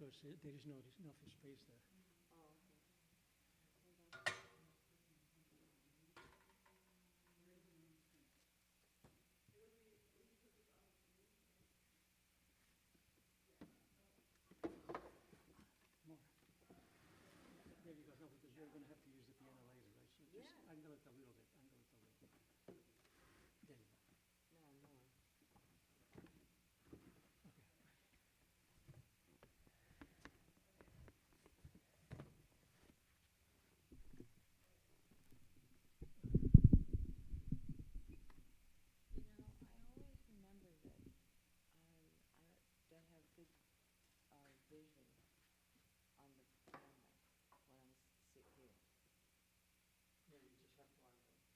because there is not enough space there. Oh, okay. More. There you go. No, because you're going to have to use the piano later, right? So just Yeah. angle it a little bit. Angle it a little bit. There you go. No, more. Okay. You know, I always remember that that have good vision on the piano when I sit here. Yeah, you just have to angle.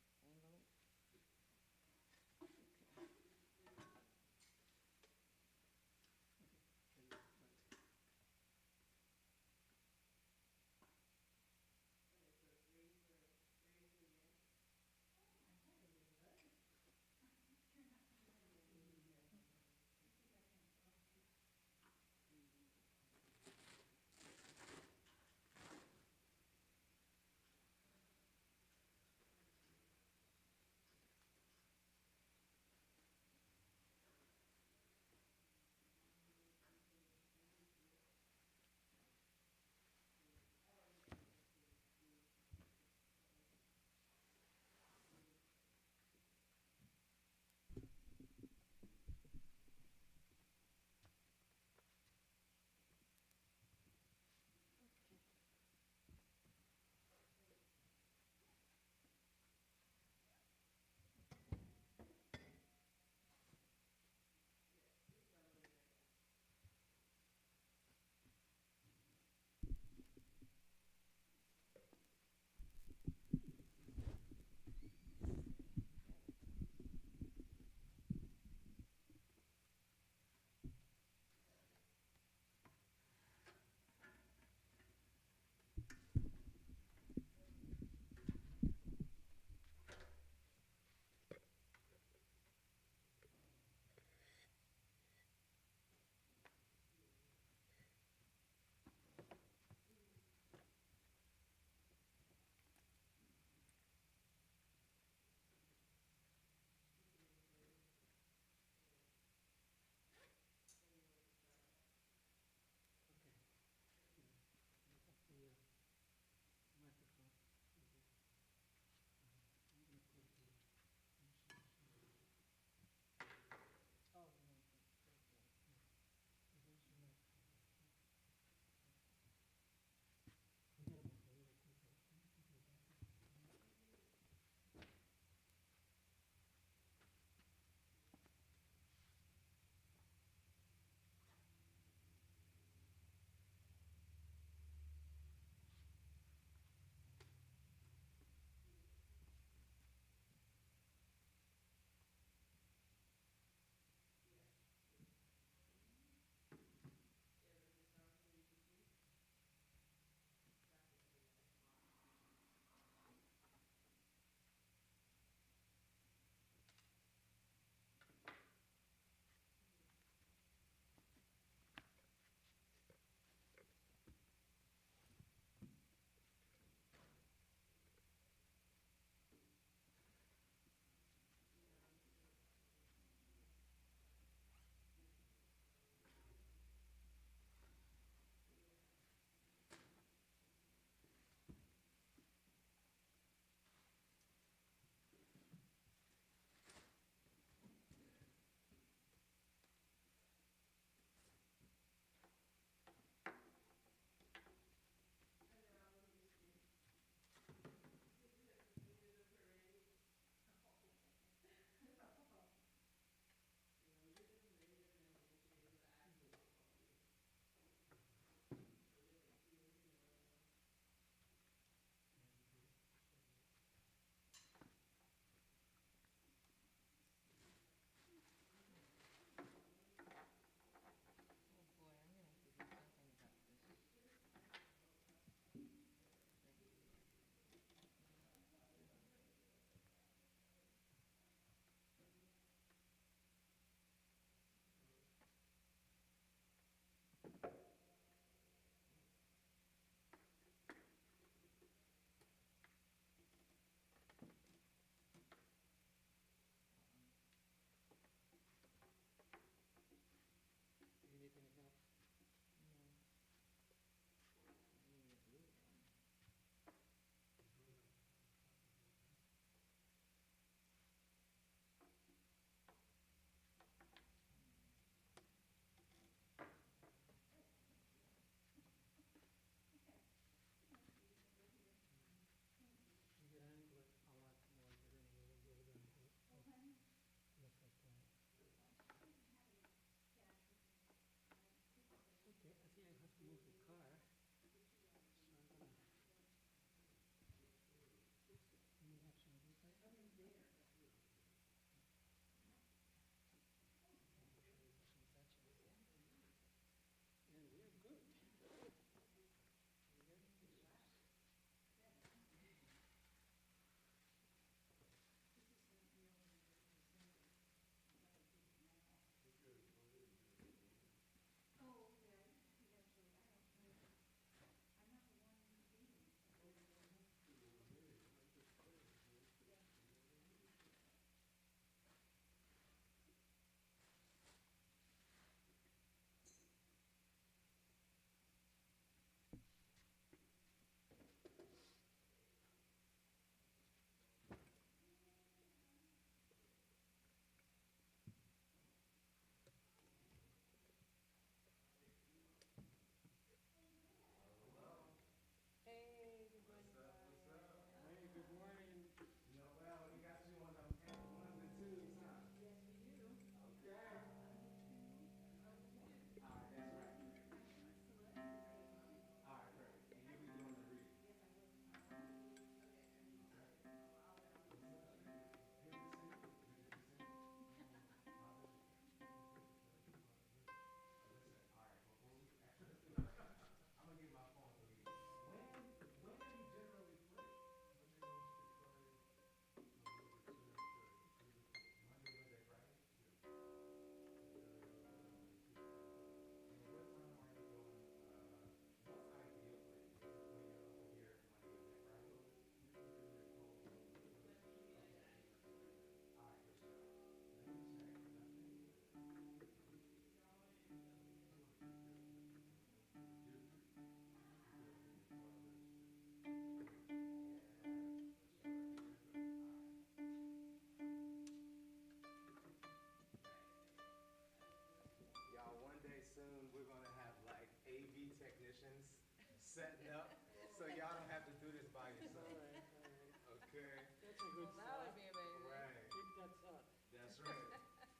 setting up so y'all don't have to do this by All yourself. right, all right. Okay? That's a good Well, that would start. be amazing. Right. Keep that thought. That's right.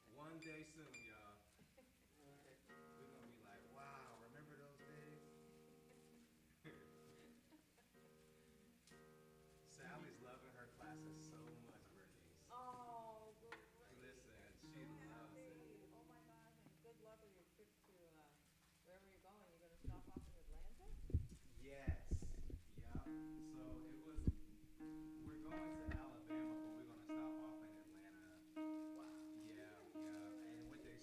One day soon, y'all, All right. we're gonna be like, wow, remember those days? Sally's loving her classes so much, Bernice. Oh, good. Listen, So she loves it. happy. Oh my gosh, and good luck with your trip to, wherever you're going. You're gonna stop off in Atlanta? Yes. Yup. So it was, we're going to Alabama, but we're gonna stop off in Atlanta. Wow. Yeah, yeah. And what they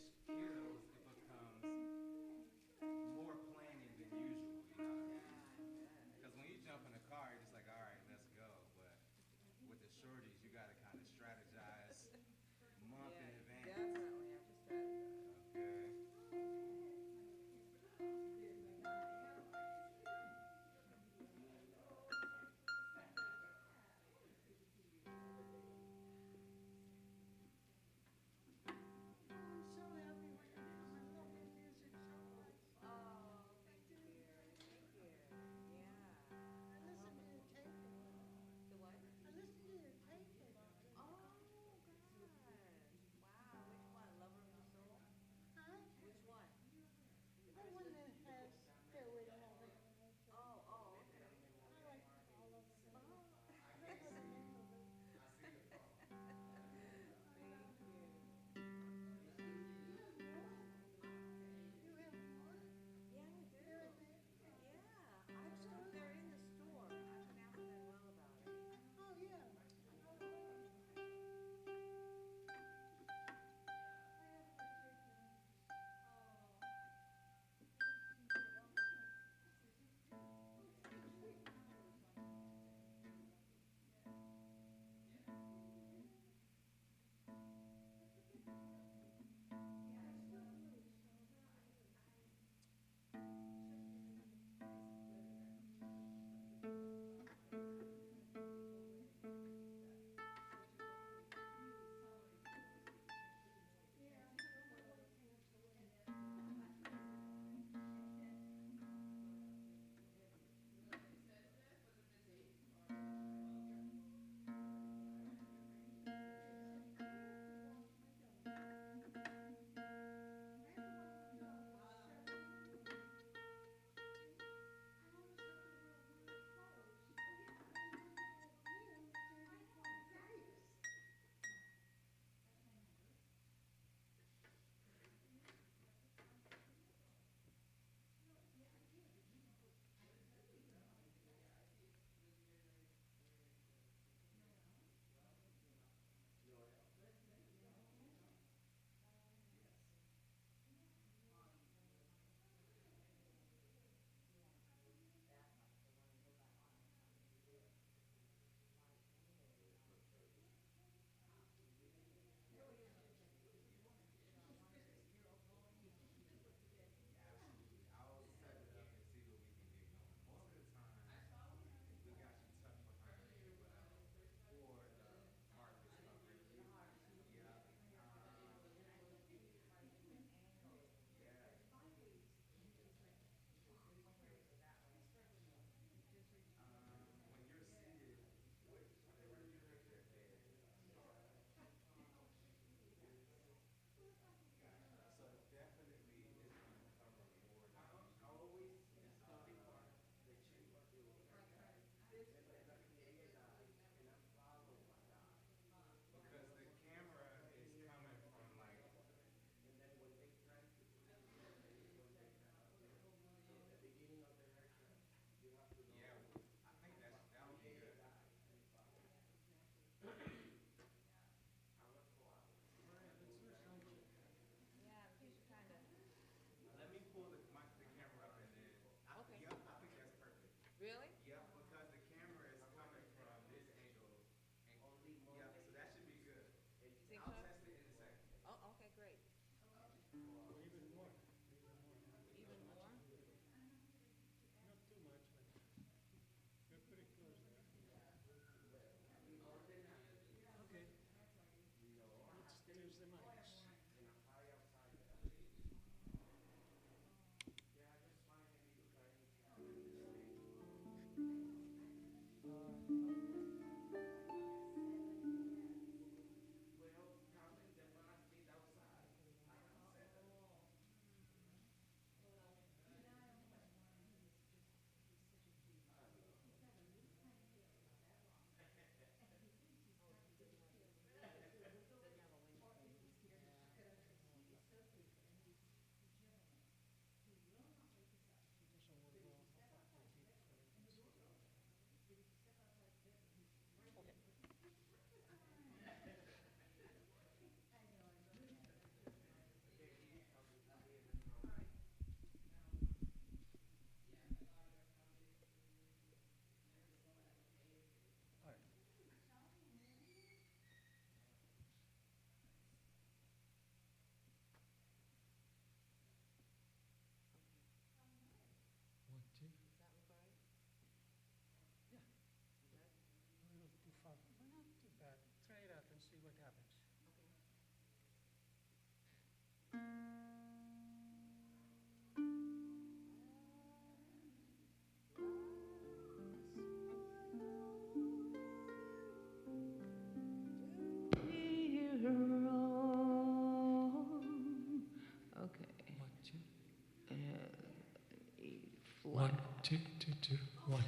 2, 2, 2, 1.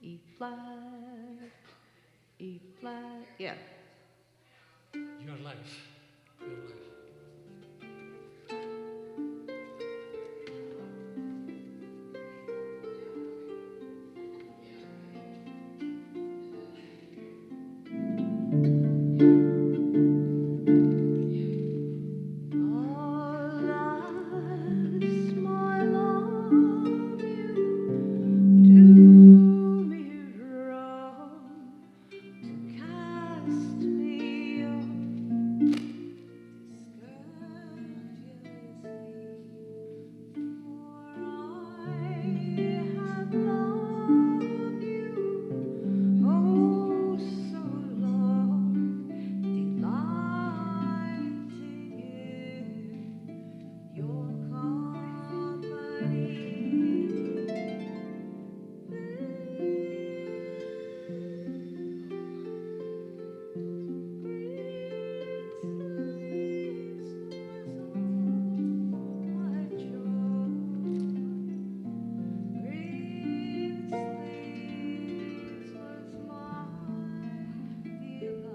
E flat, E flat. Yeah. Your life. Your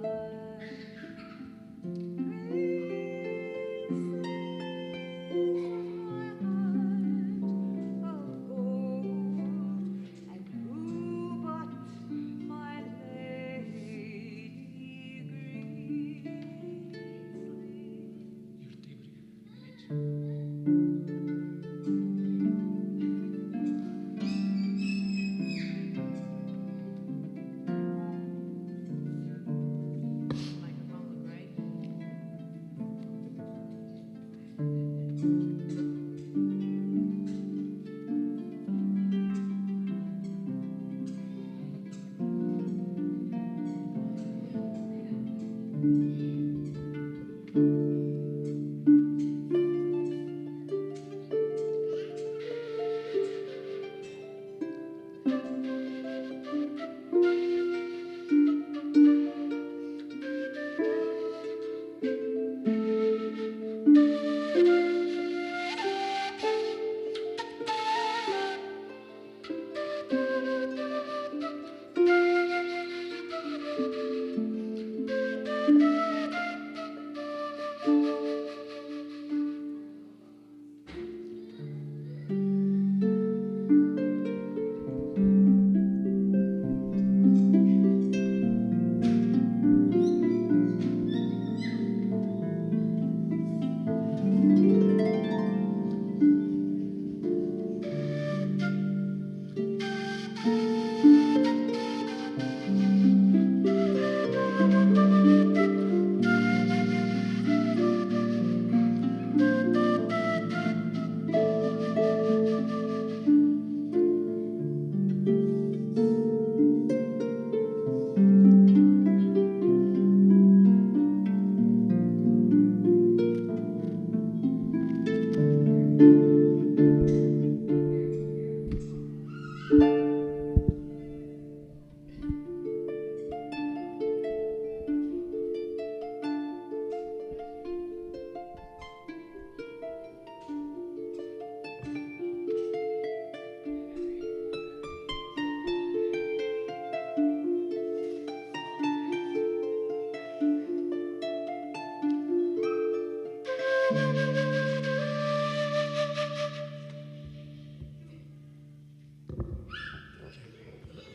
life.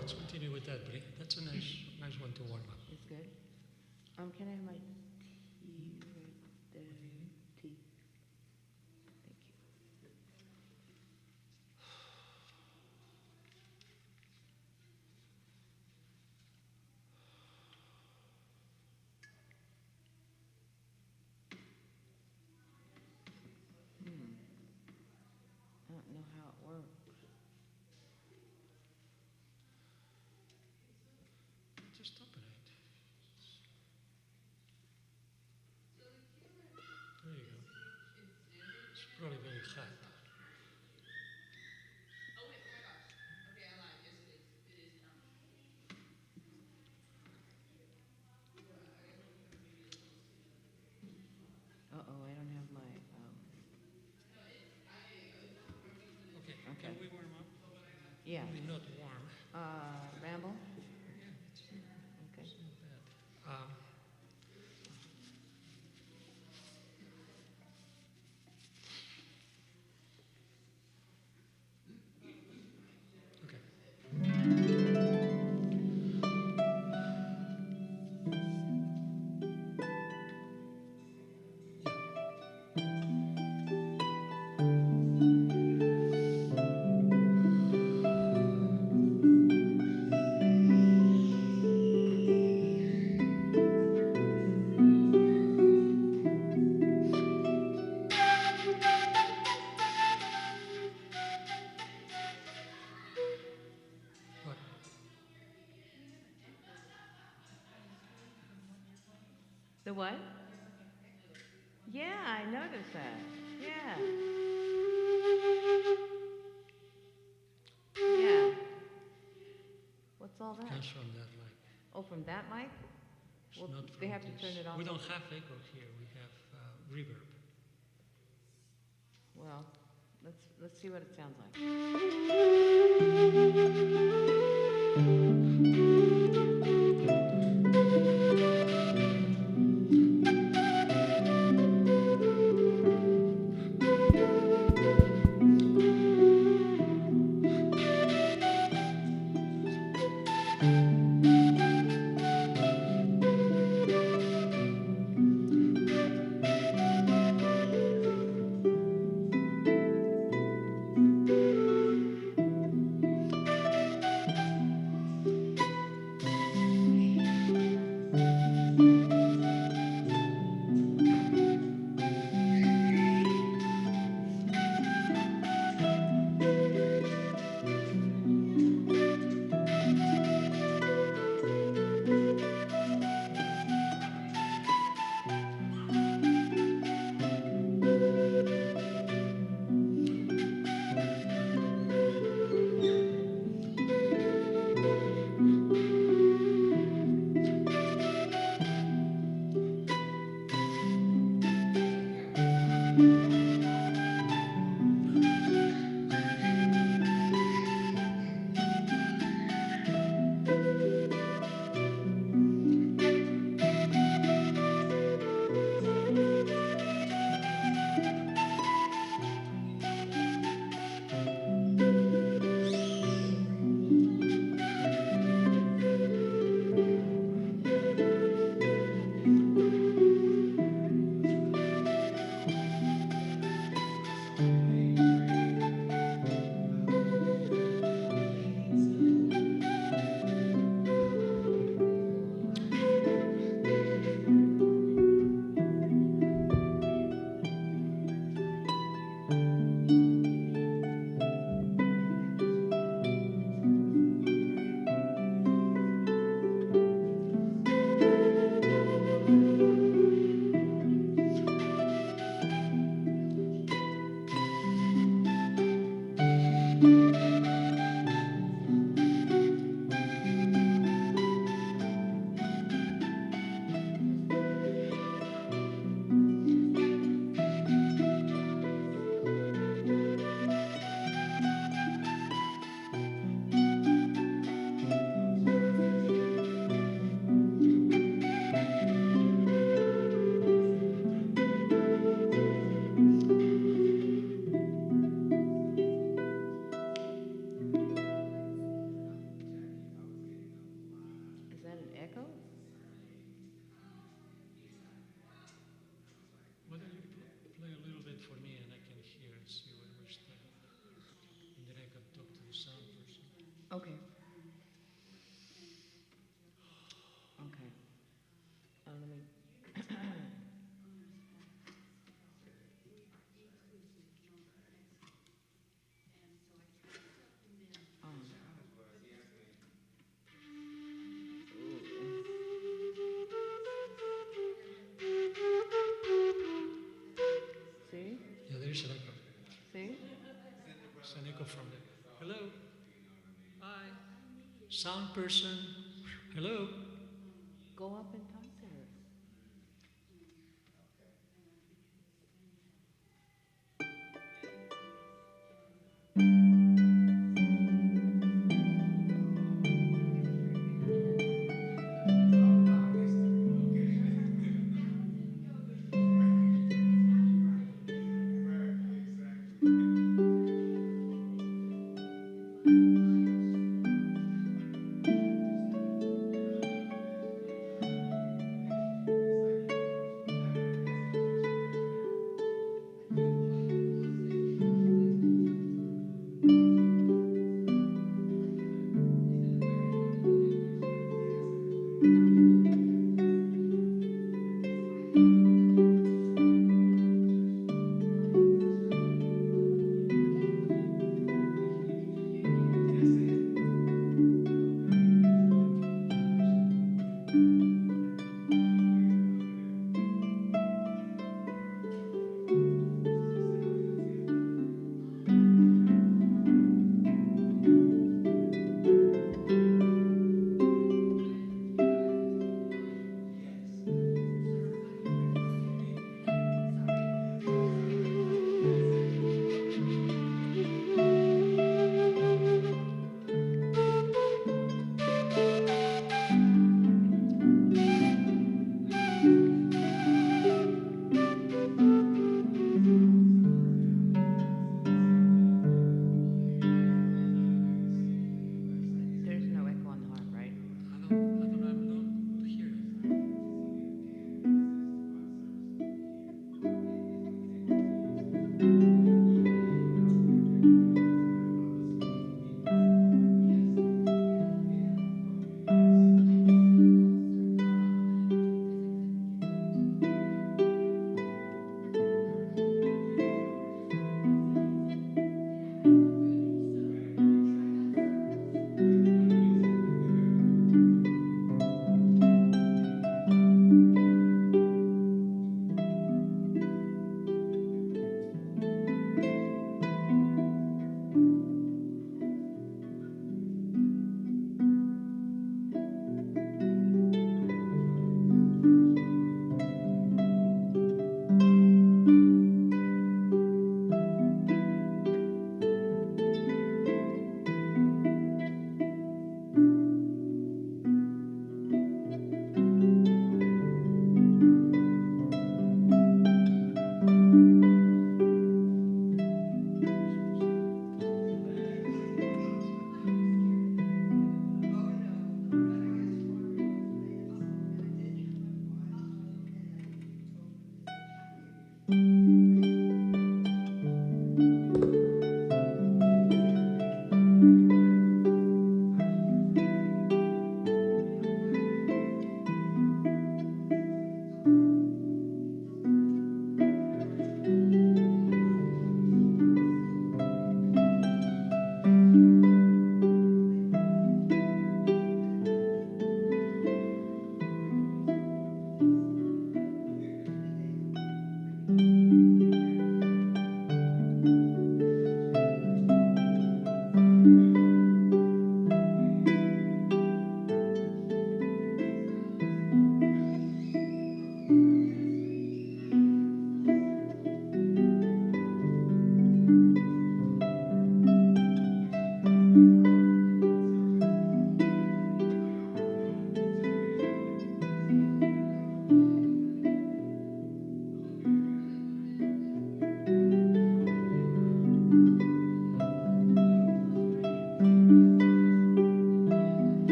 Let's continue with that, Bri. That's a nice one to warm up. It's good. Can I have my tea right there? Tea. Thank you. I don't know how it works. Just open it. There you go. It's probably very hot. Uh-oh, I don't have my, Okay, can we warm up? Yeah. Maybe not warm. Ramble? It's Okay. not bad. Okay. What? The what? Yeah, I noticed that. Yeah. Yeah. What's all that? Comes from that mic. Oh, from that mic? It's Well, not they from have to this. turn it on. We don't have echo here. We have reverb. Well, let's see what it sounds like. Is that an echo? Why don't you play a little bit for me and I can hear and see what we're saying. And then I can talk to the sound person. Okay. Okay. Let me. See? Yeah, there's an echo. See? It's an echo from there. Hello? Hi. Sound person? Hello? Go up and talk to her.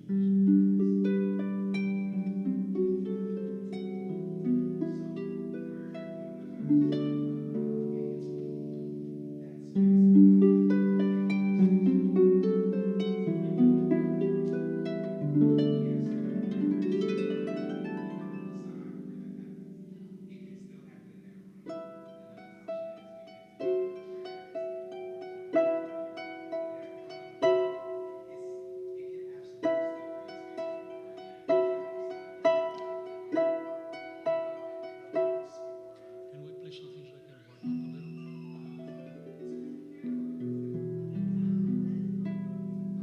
Can we play something so I can warm up a little?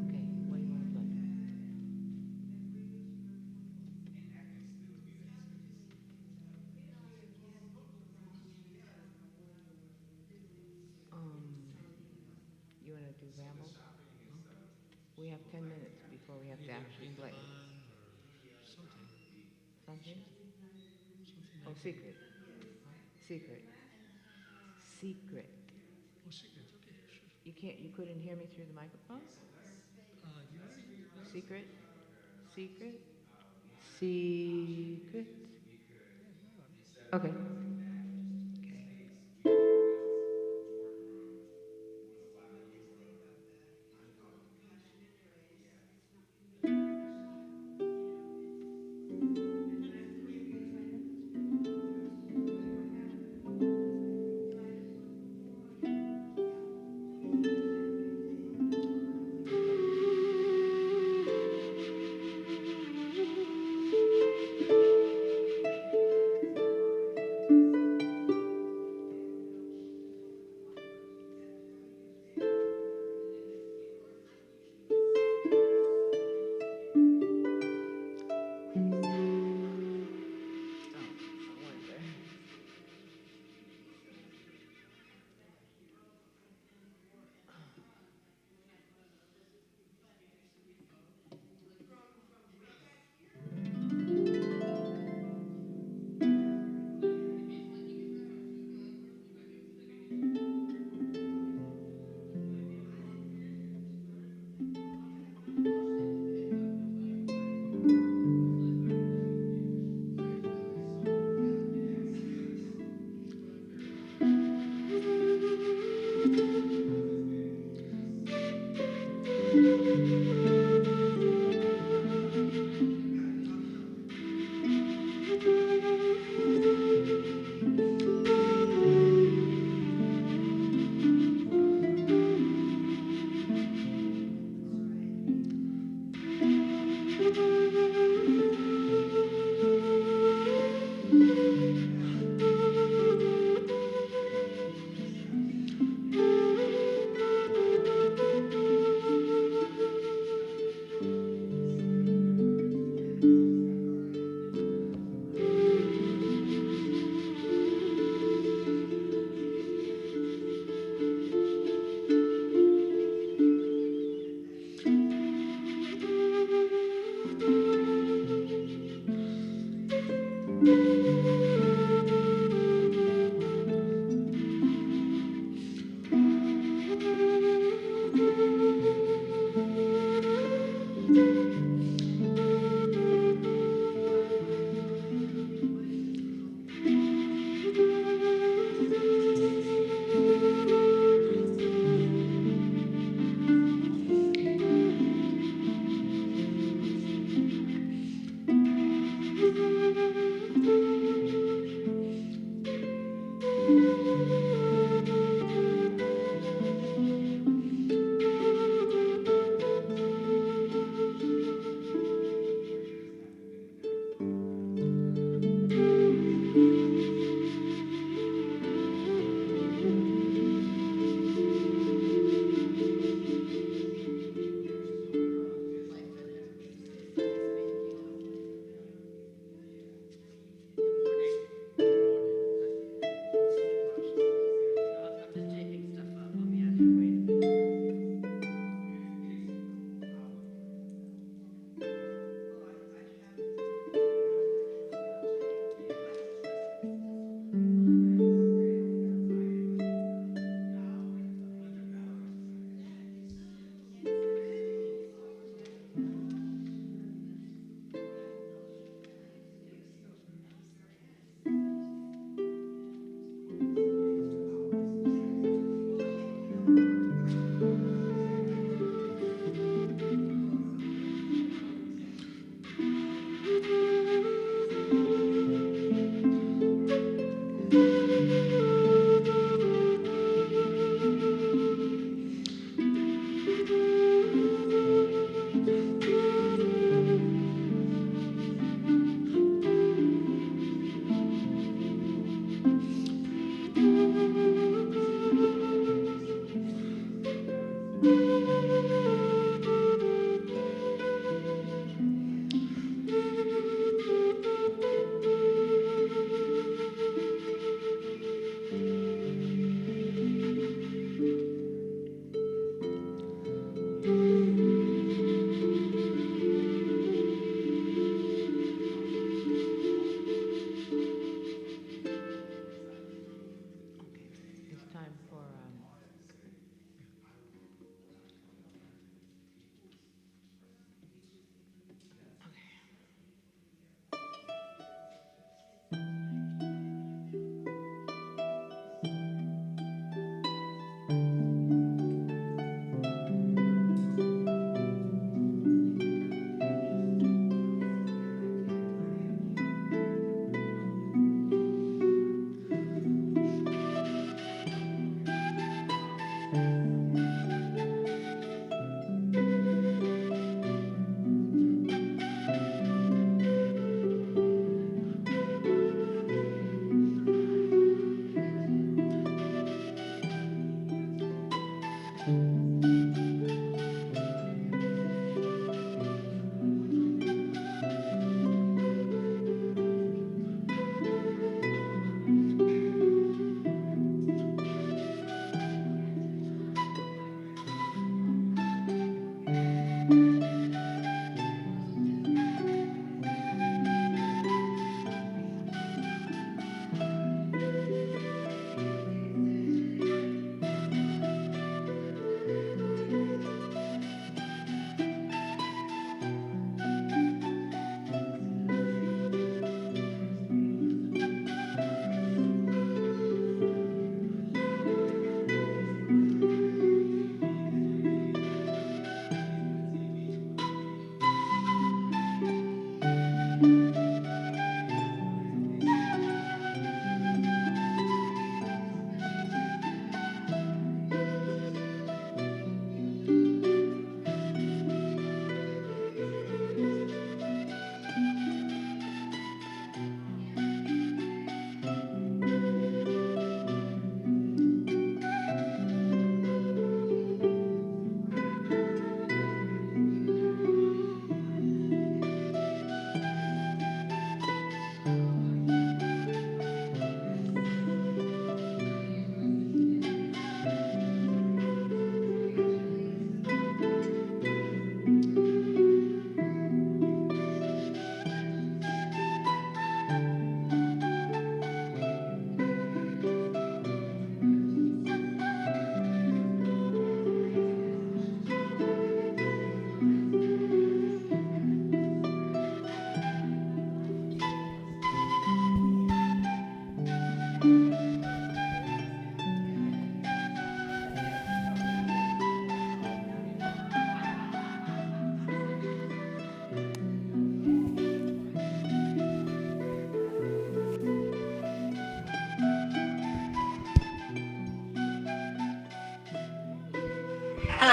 Okay, what do you want to play? You want to do Ramble? We have 10 minutes before we have to Either actually Big play. Man or something. Something? Something Oh, like secret. Secret. Secret. Oh, secret. Okay, sure. You couldn't hear me through the microphone? You already? Secret? Secret? Secret? Okay. Okay.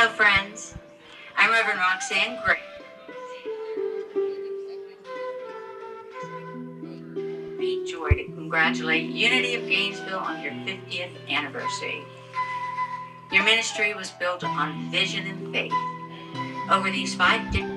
Hello, friends. I'm Reverend Roxanne Gray. Great joy to congratulate Unity of Gainesville on your 50th anniversary. Your ministry was built on vision and faith. Over these 5 days,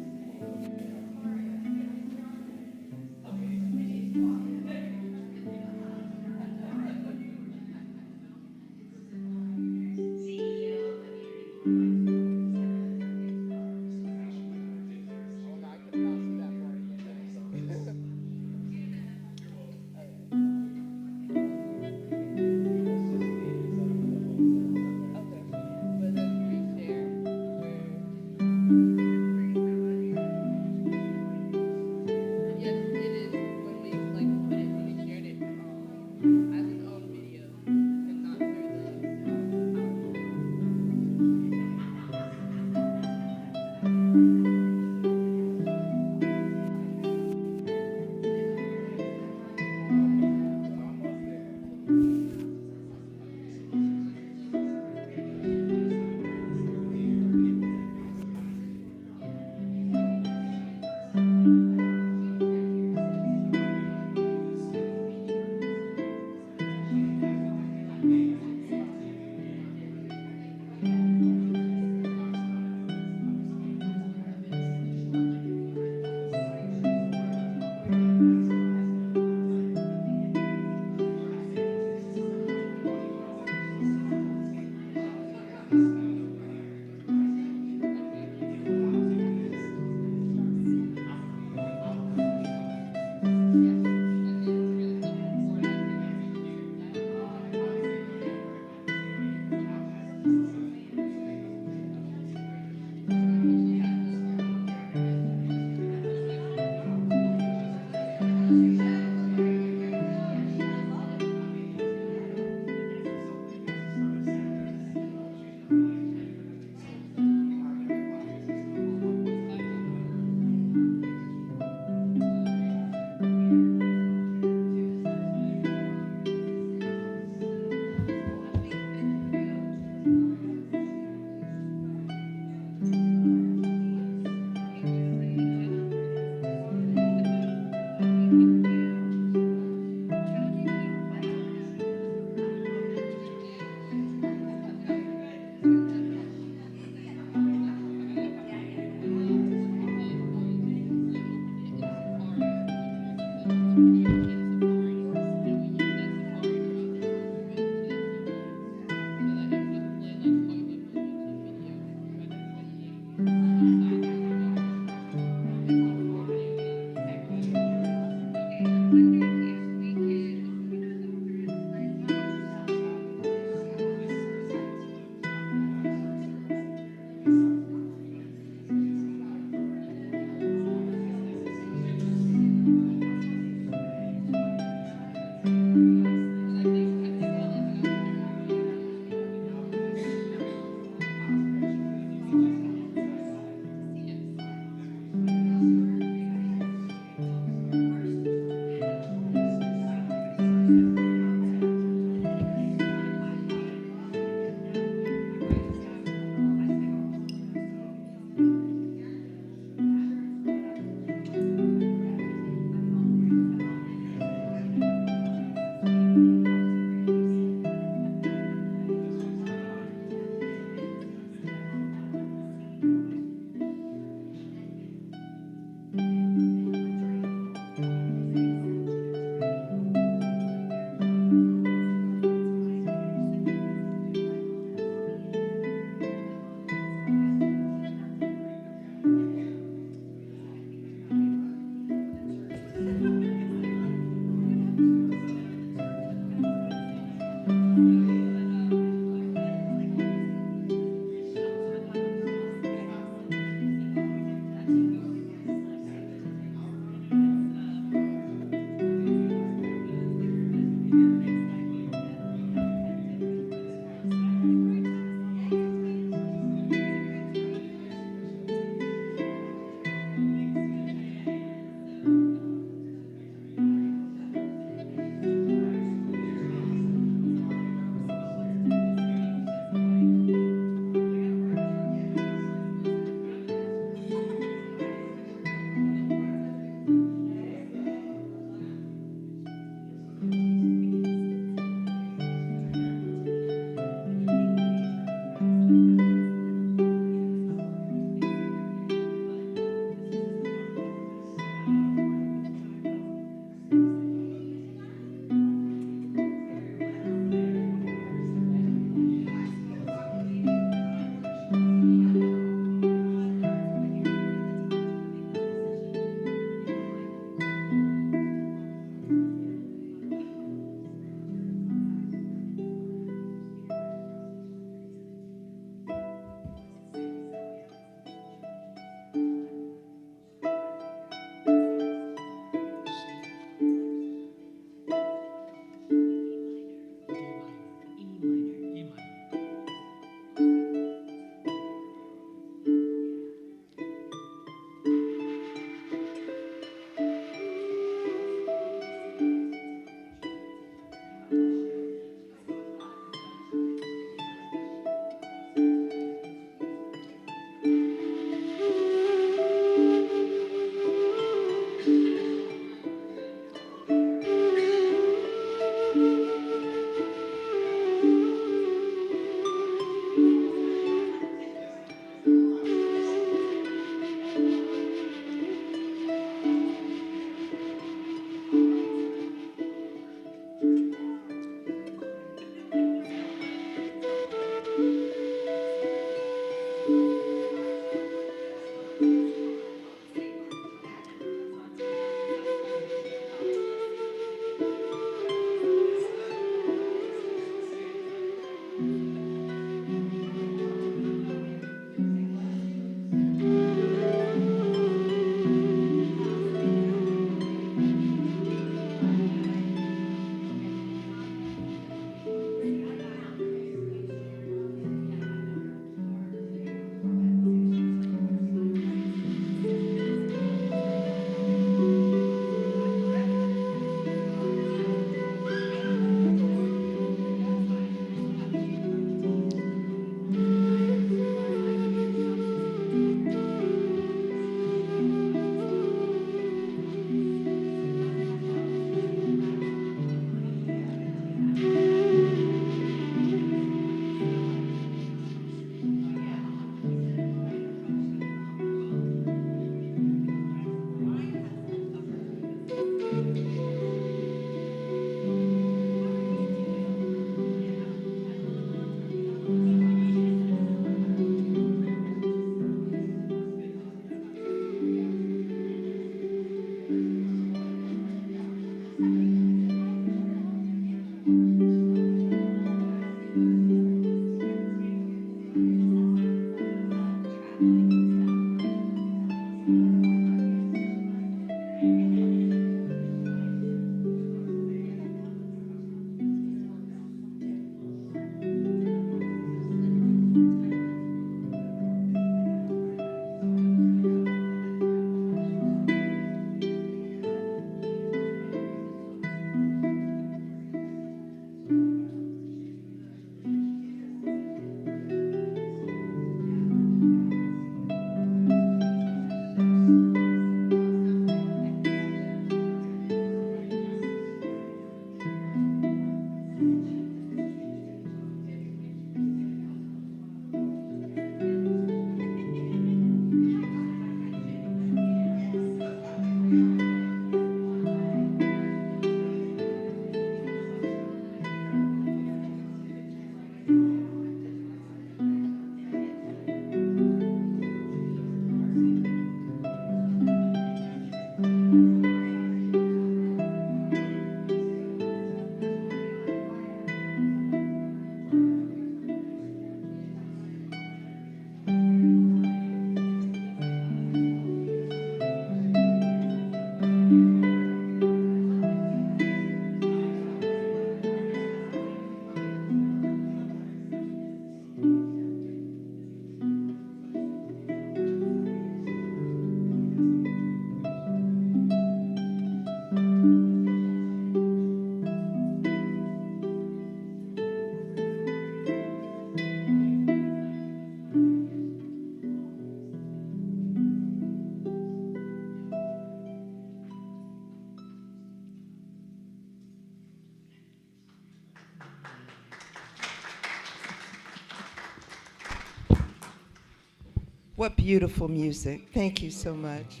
What beautiful music. Thank you so much.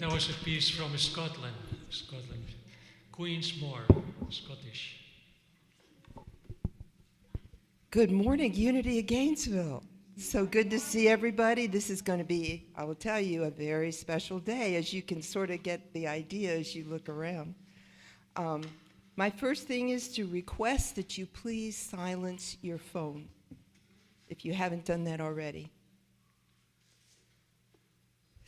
That was a piece from Scotland. Queensmore, Scottish. Good morning, Unity of Gainesville. So good to see everybody. This is going to be, I will tell you, a very special day, as you can sort of get the idea as you look around. My first thing is to request that you please silence your phone, if you haven't done that already.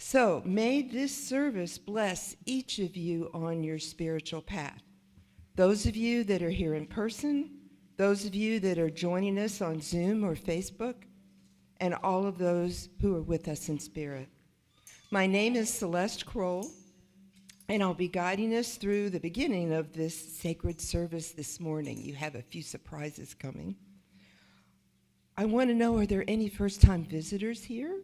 So may this service bless each of you on your spiritual path. Those of you that are here in person, those of you that are joining us on Zoom or Facebook, and all of those who are with us in spirit. My name is Celeste Kroll, and I'll be guiding us through the beginning of this sacred service this morning. You have a few surprises coming. I want to know, are there any first-time visitors here?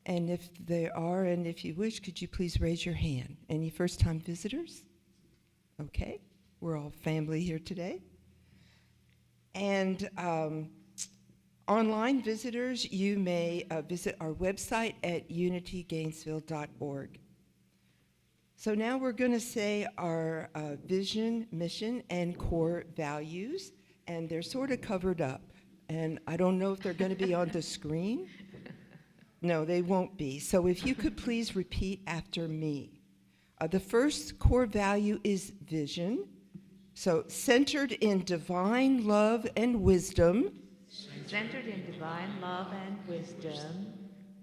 And if there are, and if you wish, could you please raise your hand? Any first-time visitors? Okay, we're all family here today. And online visitors, you may visit our website at unitygainesville.org. So now we're going to say our vision, mission, and core values, and they're sort of covered up. And I don't know if they're going to be on the screen. No, they won't be. So if you could please repeat after me. The first core value is vision. So centered in divine love and wisdom. Centered in divine love and wisdom.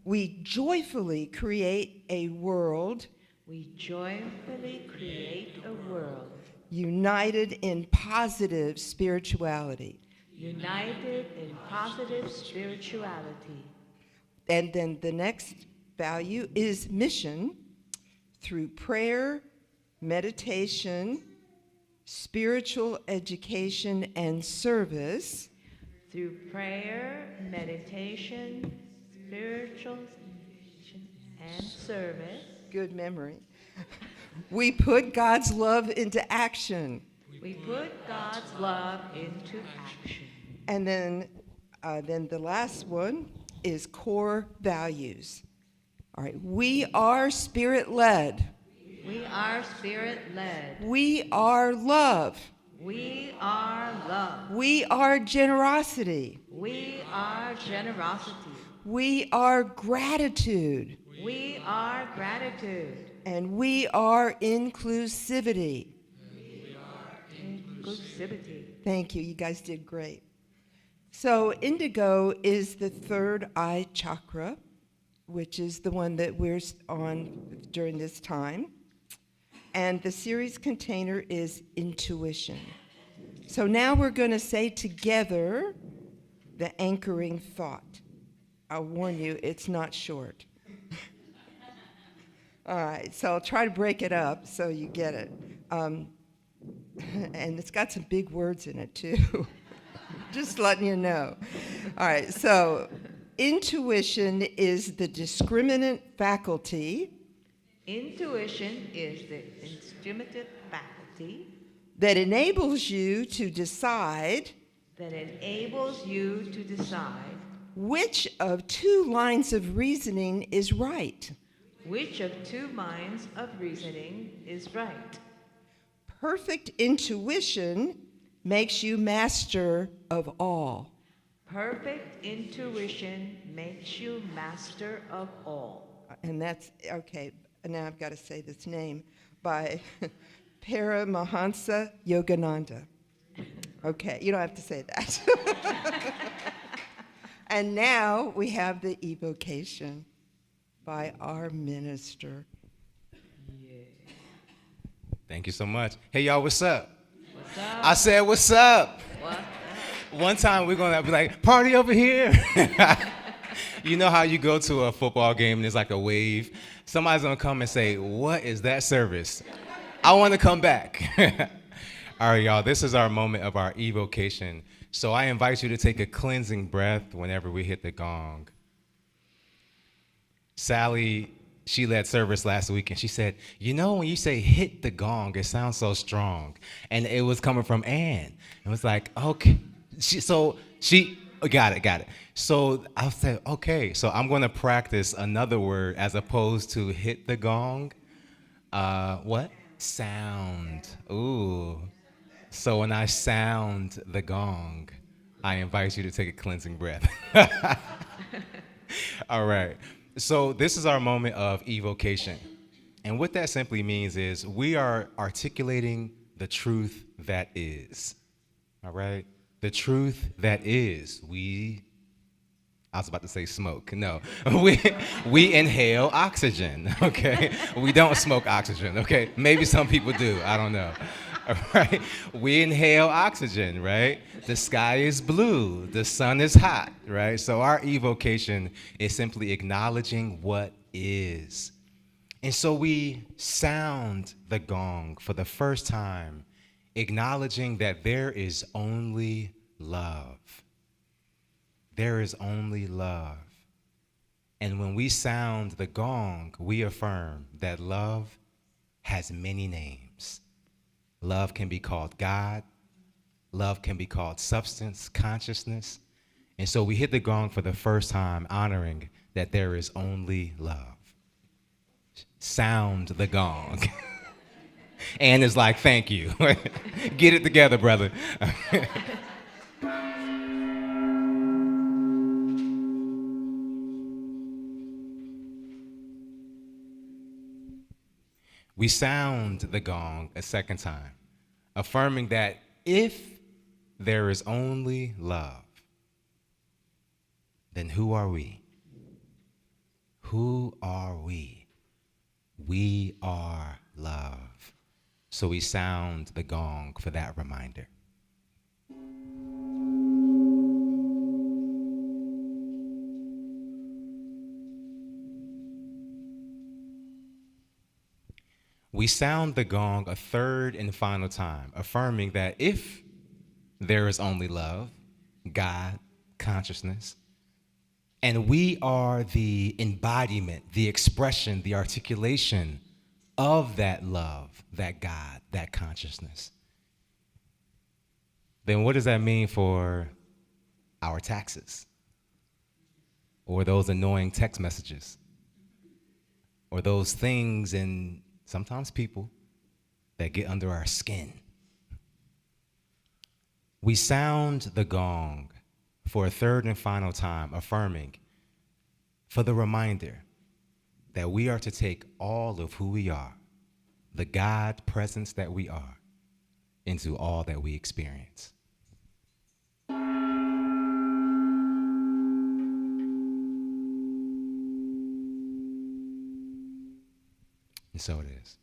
We joyfully create a world. We joyfully create a world. United in positive spirituality. United in positive spirituality. And then the next value is mission. Through prayer, meditation, spiritual education, and service. Through prayer, meditation, spiritual education, and service. Good memory. We put God's love into action. We put God's love into action. And then the last one is core values. All right, we are spirit-led. We are spirit-led. We are love. We are love. We are generosity. We are generosity. We are gratitude. We are gratitude. And we are inclusivity. Inclusivity. Thank you. You guys did great. So indigo is the third eye chakra, which is the one that we're on during this time. And the series container is intuition. So now we're going to say together the anchoring thought. I'll warn you, it's not short. All right, so I'll try to break it up so you get it. And it's got some big words in it, too. Just letting you know. All right, so intuition is the discriminant faculty. Intuition is the discriminative faculty that enables you to decide which of two lines of reasoning is right. Which of two lines of reasoning is right? Perfect intuition makes you master of all. Perfect intuition makes you master of all. And that's, okay, now I've got to say this name, by Paramahansa Yogananda. Okay, you don't have to say that. And now we have the evocation by our minister. Thank you so much. Hey, y'all, what's up? What's up? I said, what's up? What? One time we're going to be like, party over here. You know how you go to a football game and there's like a wave? Somebody's going to come and say, what is that service? I want to come back. All right, y'all, this is our moment of our evocation. So I invite you to take a cleansing breath whenever we hit the gong. Sally, she led service last week, and she said, you know, when you say hit the gong, it sounds so strong. And it was coming from Ann. It was like, okay. She Oh, got it, got it. So I said, okay, so I'm going to practice another word as opposed to hit the gong. What? Sound. Ooh. So when I sound the gong, I invite you to take a cleansing breath. All right. So this is our moment of evocation. And what that simply means is we are articulating the truth that is. All right? The truth that is. I was about to say smoke. No. We inhale oxygen, okay? We don't smoke oxygen, okay? Maybe some people do. I don't know. All right? We inhale oxygen, right? The sky is blue. The sun is hot, right? So our evocation is simply acknowledging what is. And so we sound the gong for the first time, acknowledging that there is only love. There is only love. And when we sound the gong, we affirm that love has many names. Love can be called God. Love can be called substance, consciousness. And so we hit the gong for the first time, honoring that there is only love. Sound the gong. And it's like, thank you. Get it together, brother. We sound the gong a second time, affirming that if there is only love, then who are we? Who are we? We are love. So we sound the gong for that reminder. We sound the gong a third and final time, affirming that if there is only love, God, consciousness, and we are the embodiment, the expression, the articulation of that love, that God, that consciousness, then what does that mean for our taxes? Or those annoying text messages? Or those things and sometimes people that get under our skin? We sound the gong for a third and final time, affirming for the reminder that we are to take all of who we are, the God presence that we are, into all that we experience. And so it is.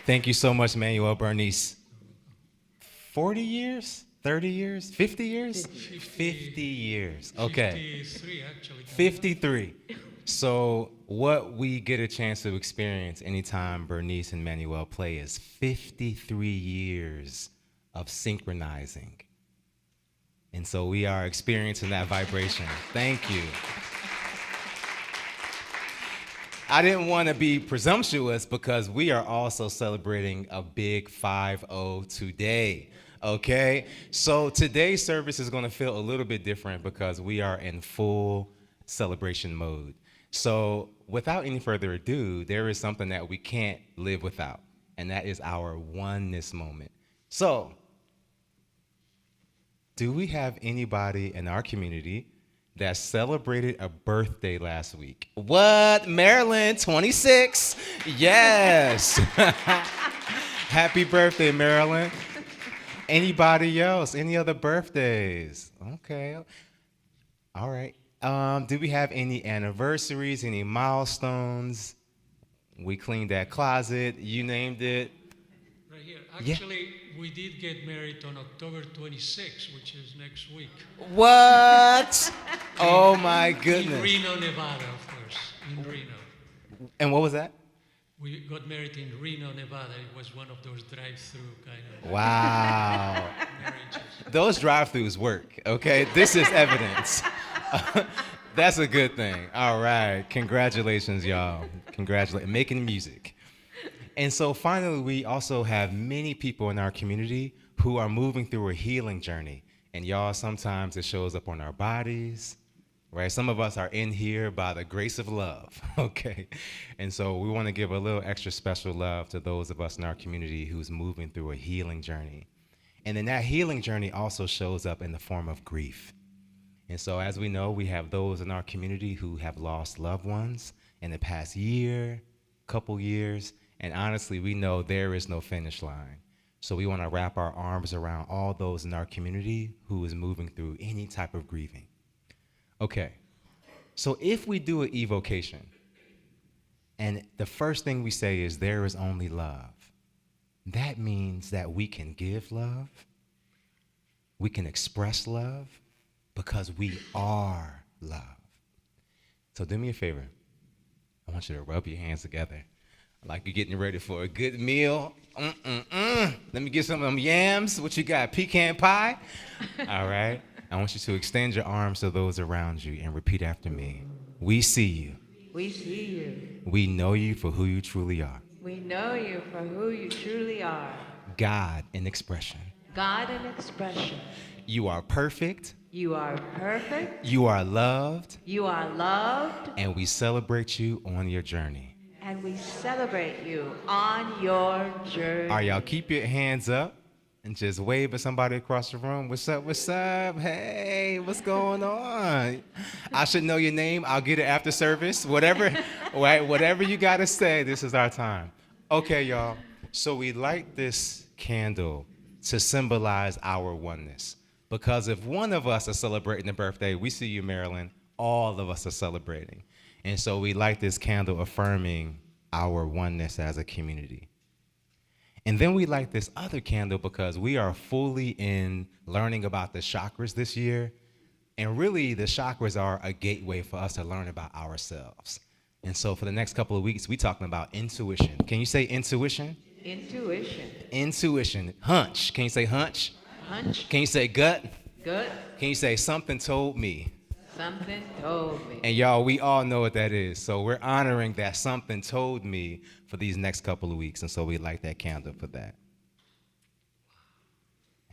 Thank you so much, Manuel Bernice. 40 years? 30 years? 50 years? 50 years. Okay. 53, actually. 53. So what we get a chance to experience anytime Bernice and Manuel play is 53 years of synchronizing. And so we are experiencing that vibration. Thank you. I didn't want to be presumptuous because we are also celebrating a big 5-0 today. Okay? So today's service is going to feel a little bit different because we are in full celebration mode. So without any further ado, there is something that we can't live without, and that is our oneness moment. So, do we have anybody in our community that celebrated a birthday last week? What? Marilyn, 26. Yes. Happy birthday, Marilyn. Anybody else? Any other birthdays? Okay. All right. Do we have any anniversaries, any milestones? We cleaned that closet. You named it. Right here. Yeah. Actually, we did get married on October 26, which is next week. What? Oh my In goodness. Reno, Nevada, of course. In Reno. And what was that? We got married in Reno, Nevada. It was one of those drive-through kind of Wow. marriages. Those drive-throughs work, okay? This is evidence. That's a good thing. All right. Congratulations, y'all. Congratulations. Making music. And so finally, we also have many people in our community who are moving through a healing journey. And y'all, sometimes it shows up on our bodies, right? Some of us are in here by the grace of love, okay? And so we want to give a little extra special love to those of us in our community who's moving through a healing journey. And then that healing journey also shows up in the form of grief. And so as we know, we have those in our community who have lost loved ones in the past year, couple years, and honestly, we know there is no finish line. So we want to wrap our arms around all those in our community who is moving through any type of grieving. Okay, so if we do an evocation, and the first thing we say is there is only love, that means that we can give love, we can express love, because we are love. So do me a favor. I want you to rub your hands together like you're getting ready for a good meal. Let me get some of them yams. What you got, pecan pie? All right. I want you to extend your arms to those around you and repeat after me. We see you. We see you. We know you for who you truly are. We know you for who you truly are. God in expression. God in expression. You are perfect. You are perfect. You are loved. You are loved. And we celebrate you on your journey. And we celebrate you on your journey. All right, y'all, keep your hands up and just wave at somebody across the room. What's up? What's up? Hey, what's going on? I should know your name. I'll get it after service. Whatever, right? Whatever you got to say, this is our time. Okay, y'all. So we light this candle to symbolize our oneness. Because if one of us is celebrating the birthday, we see you, Marilyn, all of us are celebrating. And so we light this candle affirming our oneness as a community. And then we light this other candle because we are fully in learning about the chakras this year. And really, the chakras are a gateway for us to learn about ourselves. And so for the next couple of weeks, we're talking about intuition. Can you say intuition? Intuition. Intuition. Hunch. Can you say hunch? Hunch. Can you say gut? Gut. Can you say something told me? Something told me. And y'all, we all know what that is. So we're honoring that something told me for these next couple of weeks. And so we light that candle for that.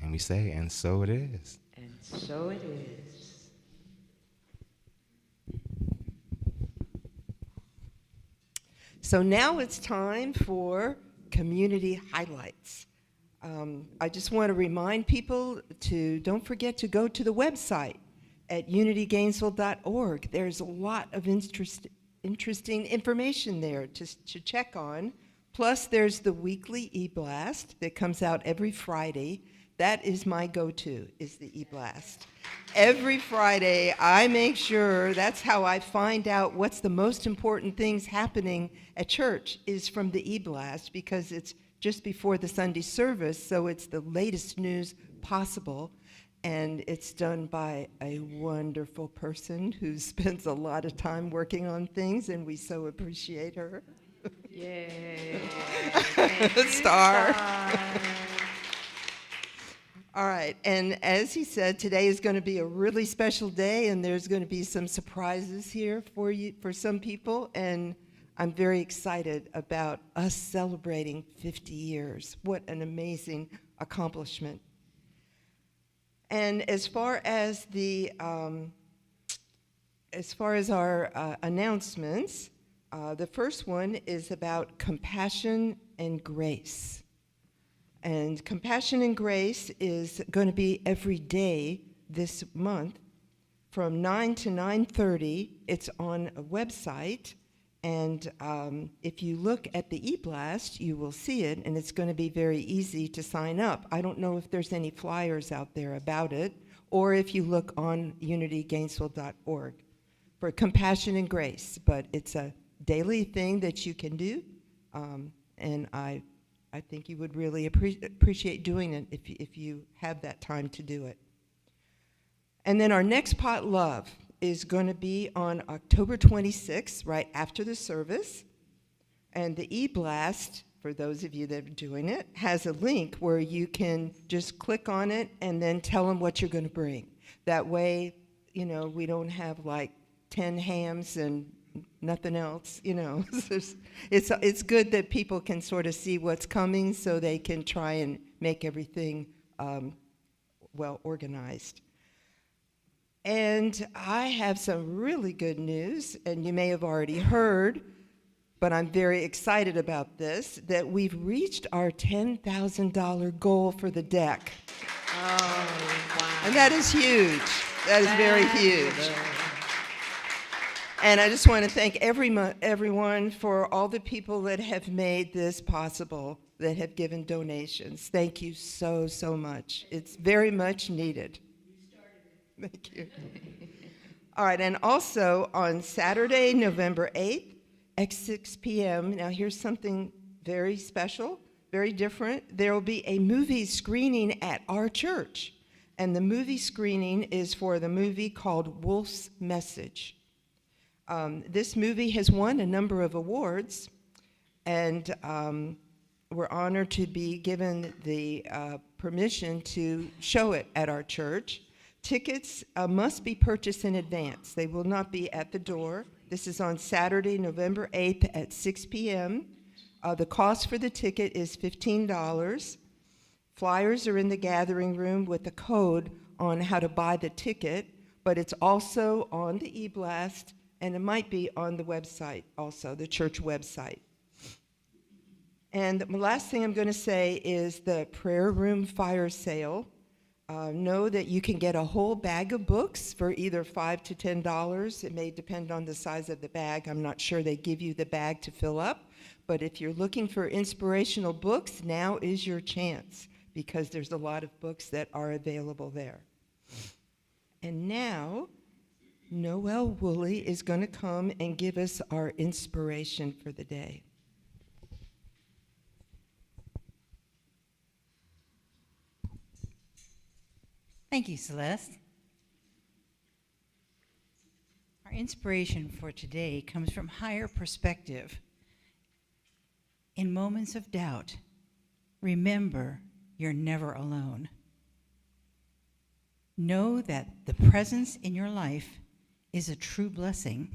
And we say, and so it is. And so it is. So now it's time for community highlights. I just want to remind people to don't forget to go to the website at unitygainesville.org. There's a lot of interesting information there to check on. Plus, there's the weekly e-blast that comes out every Friday. That is my go-to, is the e-blast. Every Friday, I make sure that's how I find out what's the most important things happening at church is from the e-blast, because it's just before the Sunday service, so it's the latest news possible. And it's done by a wonderful person who spends a lot of time working on things, and we so appreciate her. Yay. Star. All right, and as he said, today is going to be a really special day, and there's going to be some surprises here for you, for some people, and I'm very excited about us celebrating 50 years. What an amazing accomplishment. And as far as our announcements, the first one is about compassion and grace. And compassion and grace is going to be every day this month from 9 to 9:30. It's on a website. And if you look at the e-blast, you will see it, and it's going to be very easy to sign up. I don't know if there's any flyers out there about it, or if you look on unitygainesville.org for Compassion and Grace. But it's a daily thing that you can do, and I think you would really appreciate doing it if you have that time to do it. And then our next potluck is going to be on October 26th, right after the service. And the e-blast, for those of you that are doing it, has a link where you can just click on it and then tell them what you're going to bring. That way, you know, we don't have like 10 hams and nothing else, you know. It's good that people can sort of see what's coming so they can try and make everything well organized. And I have some really good news, and you may have already heard, but I'm very excited about this, that we've reached our $10,000 goal for the deck. Oh, wow. And that is huge. That is very huge. And I just want to thank everyone for all the people that have made this possible, that have given donations. Thank you so, so much. It's very much needed. Thank you. All right, and also on Saturday, November 8th at 6 p.m., now here's something very special, very different. There will be a movie screening at our church, and the movie screening is for the movie called Wolf's Message. This movie has won a number of awards, and we're honored to be given the permission to show it at our church. Tickets must be purchased in advance. They will not be at the door. This is on Saturday, November 8th at 6 p.m. The cost for the ticket is $15. Flyers are in the gathering room with a code on how to buy the ticket, but it's also on the e-blast, and it might be on the website also, the church website. And the last thing I'm going to say is the prayer room fire sale. Know that you can get a whole bag of books for either $5 to $10. It may depend on the size of the bag. I'm not sure they give you the bag to fill up. But if you're looking for inspirational books, now is your chance, because there's a lot of books that are available there. And now, Noel Woolley is going to come and give us our inspiration for the day. Thank you, Celeste. Our inspiration for today comes from higher perspective. In moments of doubt, remember you're never alone. Know that the presence in your life is a true blessing.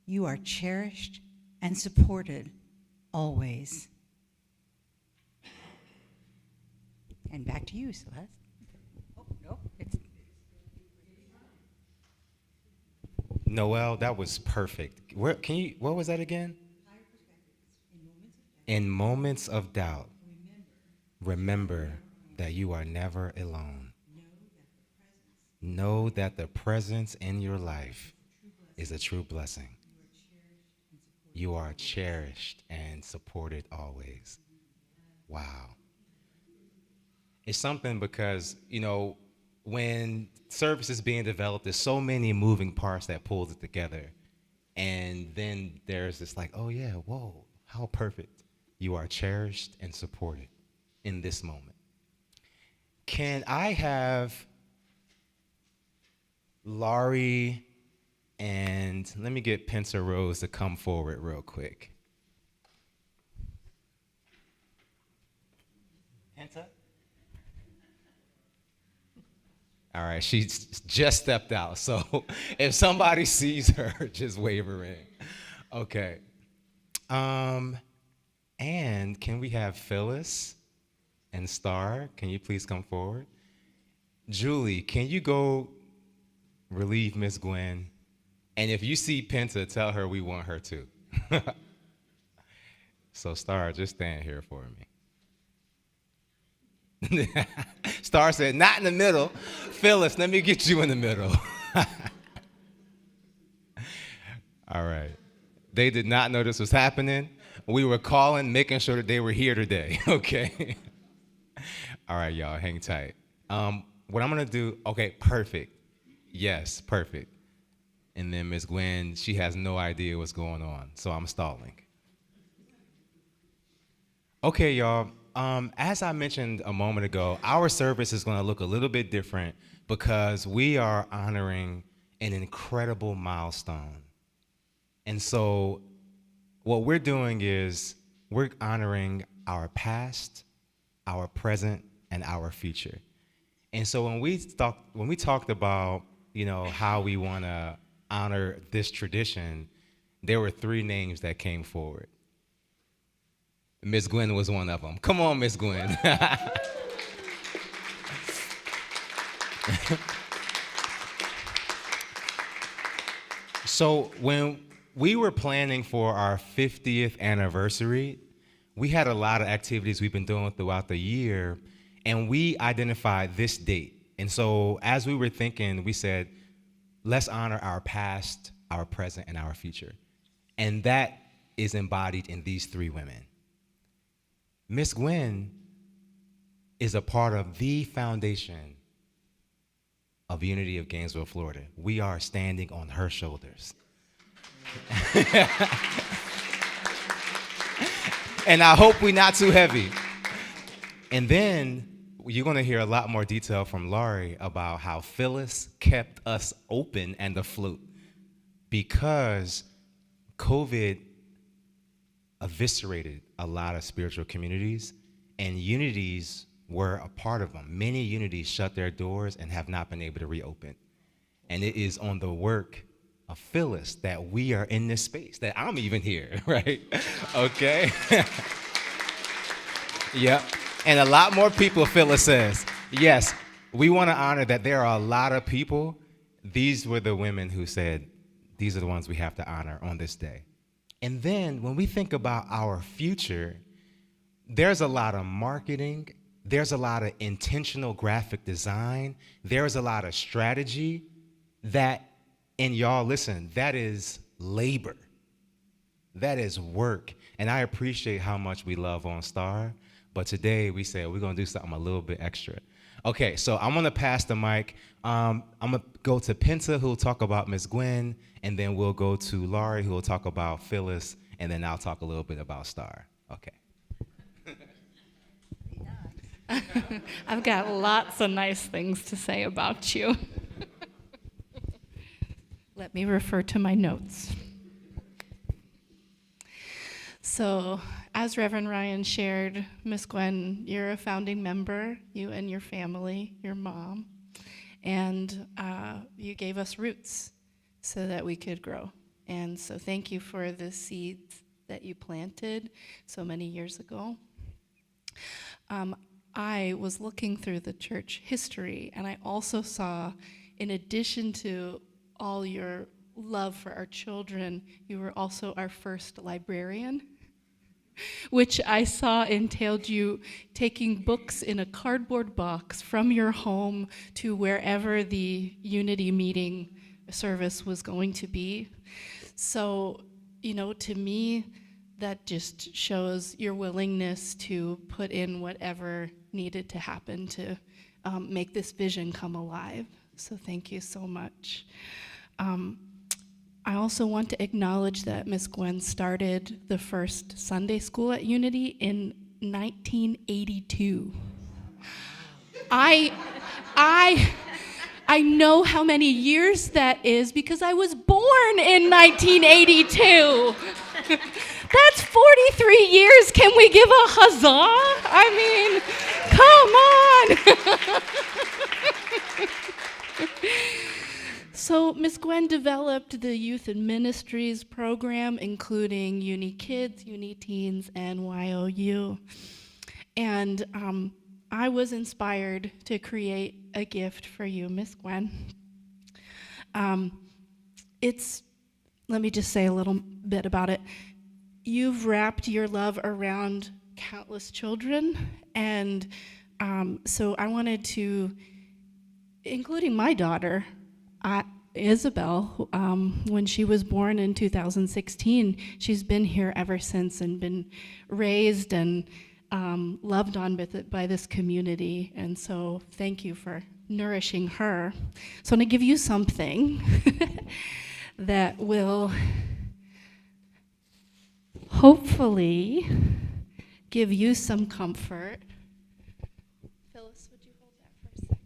You are cherished and supported always. And back to you, Celeste. Noel, that was perfect. What was that again? In moments of doubt, remember that you are never alone. Know that the presence in your life is a true blessing. You are cherished and supported always. Wow. It's something because, you know, when service is being developed, there's so many moving parts that pulls it together. And then there's this like, oh yeah, whoa, how perfect You are cherished and supported in this moment. Can I have Laurie and let me get Pinter Rose to come forward real quick. Pinter? All right, she's just stepped out, so if somebody sees her, just wave her in. Okay. And can we have Phyllis and Star? Can you please come forward? Julie, can you go relieve Miss Gwen? And if you see Penta, tell her we want her too. So Star, just stand here for me. Star said, not in the middle. Phyllis, let me get you in the middle. All right. They did not know this was happening. We were calling, making sure that they were here today, okay? All right, y'all, hang tight. What I'm gonna do, okay, perfect. Yes, perfect. And then Ms. Gwen, she has no idea what's going on, so I'm stalling. Okay, y'all, as I mentioned a moment ago, our service is gonna look a little bit different because we are honoring an incredible milestone. And so what we're doing is we're honoring our past, our present, and our future. And so when we talked about, how we want to honor this tradition, there were 3 names that came forward. Miss Gwen was one of them. Come on, Miss Gwen. So when we were planning for our 50th anniversary, we had a lot of activities we've been doing throughout the year, and we identified this date. And so as we were thinking, we said, let's honor our past, our present, and our future. And that is embodied in these 3 women. Miss Gwen is a part of the foundation of Unity of Gainesville, Florida. We are standing on her shoulders. And I hope we're not too heavy. And then you're going to hear a lot more detail from Laurie about how Phyllis kept us open and afloat because COVID eviscerated a lot of spiritual communities, and unities were a part of them. Many unities shut their doors and have not been able to reopen. And it is on the work of Phyllis that we are in this space, that I'm even here, right? Okay? Yep. And a lot more people, Phyllis says. Yes, we want to honor that there are a lot of people. These were the women who said, these are the ones we have to honor on this day. And then when we think about our future, there's a lot of marketing, there's a lot of intentional graphic design, there's a lot of strategy that, and y'all listen, that is labor. That is work. And I appreciate how much we love on Star, but today we said we're gonna do something a little bit extra. Okay, so I'm gonna pass the mic. I'm gonna go to Penta, who will talk about Miss Gwen, and then we'll go to Laurie, who will talk about Phyllis, and then I'll talk a little bit about Star. Okay. I've got lots of nice things to say about you. Let me refer to my notes. So, as Reverend Ryan shared, Miss Gwen, you're a founding member, you and your family, your mom, and you gave us roots so that we could grow. And so thank you for the seeds that you planted so many years ago. I was looking through the church history, and I also saw, in addition to all your love for our children, you were also our first librarian, which I saw entailed you taking books in a cardboard box from your home to wherever the Unity meeting service was going to be. So, to me, that just shows your willingness to put in whatever needed to happen to make this vision come alive. So thank you so much. I also want to acknowledge that Miss Gwen started the first Sunday school at Unity in 1982. I know how many years that is because I was born in 1982. That's 43 years. Can we give a huzzah? I mean, come on. So Ms. Gwen developed the Youth and Ministries program, including Uni Kids, Uni Teens, and YOU. And I was inspired to create a gift for you, Ms. Gwen. Let me just say a little bit about it. You've wrapped your love around countless children, and so I wanted to, including my daughter, Isabel, when she was born in 2016, she's been here ever since and been raised and loved on by this community, and so thank you for nourishing her. So I'm going to give you something that will hopefully give you some comfort. Phyllis, would you hold that for a second?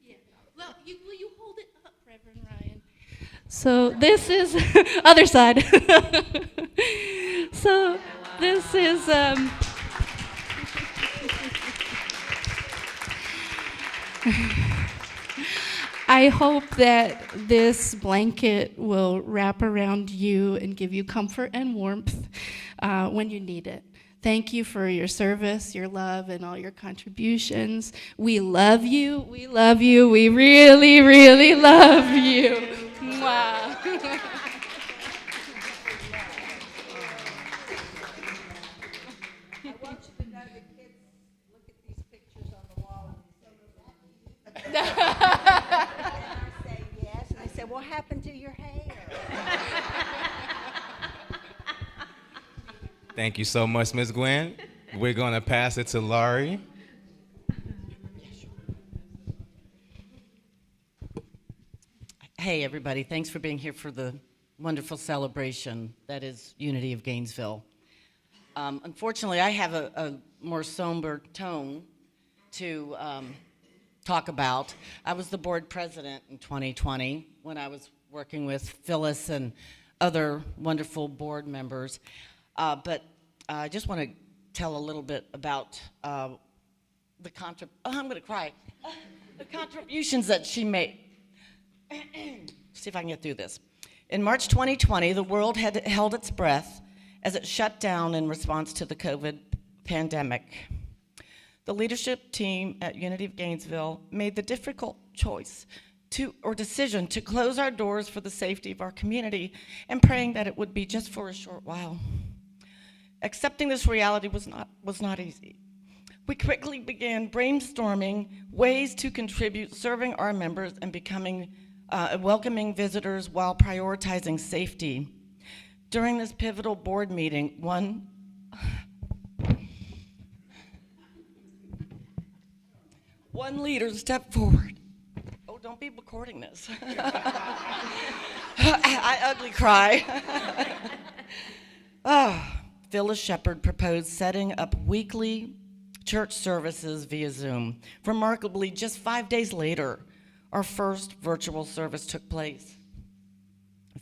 Yeah. Well, will you hold it up, Reverend Ryan? So this is other side. So this is I hope that this blanket will wrap around you and give you comfort and warmth when you need it. Thank you for your service, your love, and all your contributions. We love you. We love you. We really, really love you. Mwah. I want you to know the kids look at these pictures on the wall and say, and I say yes, and they say, what happened to your hair? Thank you so much, Ms. Gwen. We're going to pass it to Laurie. Hey, everybody. Thanks for being here for the wonderful celebration that is Unity of Gainesville. Unfortunately, I have a more somber tone to talk about. I was the board president in 2020 when I was working with Phyllis and other wonderful board members. But I just want to tell a little bit about I'm going to cry. The contributions that she made. See if I can get through this. In March 2020, the world had held its breath as it shut down in response to the COVID pandemic. The leadership team at Unity of Gainesville made the difficult decision to close our doors for the safety of our community and praying that it would be just for a short while. Accepting this reality was not easy. We quickly began brainstorming ways to contribute, serving our members and welcoming visitors while prioritizing safety. During this pivotal board meeting, one leader stepped forward. Oh, don't be recording this. I ugly cry. Phyllis Shepard proposed setting up weekly church services via Zoom. Remarkably, just 5 days later, our first virtual service took place.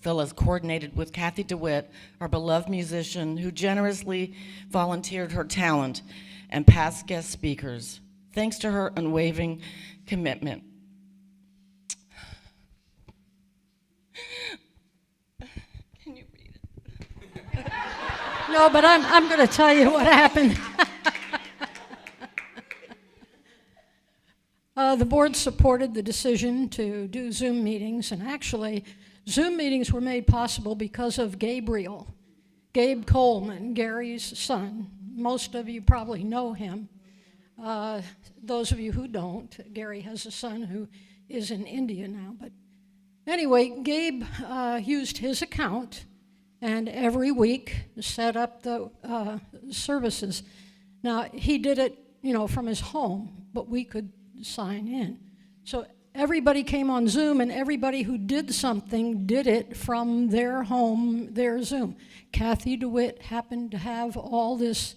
Phyllis coordinated with Kathy DeWitt, our beloved musician, who generously volunteered her talent and past guest speakers. Thanks to her unwavering commitment. Can you read it? No, but I'm going to tell you what happened. The board supported the decision to do Zoom meetings, and actually, Zoom meetings were made possible because of Gabriel, Gabe Coleman, Gary's son. Most of you probably know him. Those of you who don't, Gary has a son who is in India now. But anyway, Gabe used his account and every week set up the services. Now, he did it, from his home, but we could sign in. So everybody came on Zoom, and everybody who did something did it from their home, their Zoom. Kathy DeWitt happened to have all this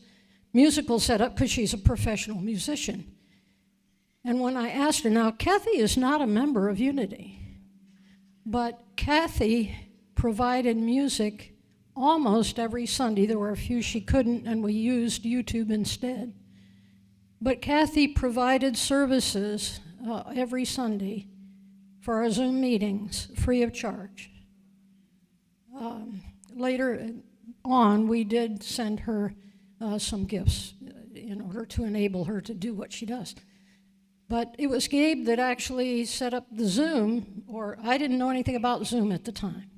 musical set up because she's a professional musician. And when I asked her, now Kathy is not a member of Unity, but Kathy provided music almost every Sunday. There were a few she couldn't, and we used YouTube instead. But Kathy provided services every Sunday for our Zoom meetings, free of charge. Later on, we did send her some gifts in order to enable her to do what she does. But it was Gabe that actually set up the Zoom, or I didn't know anything about Zoom at the time.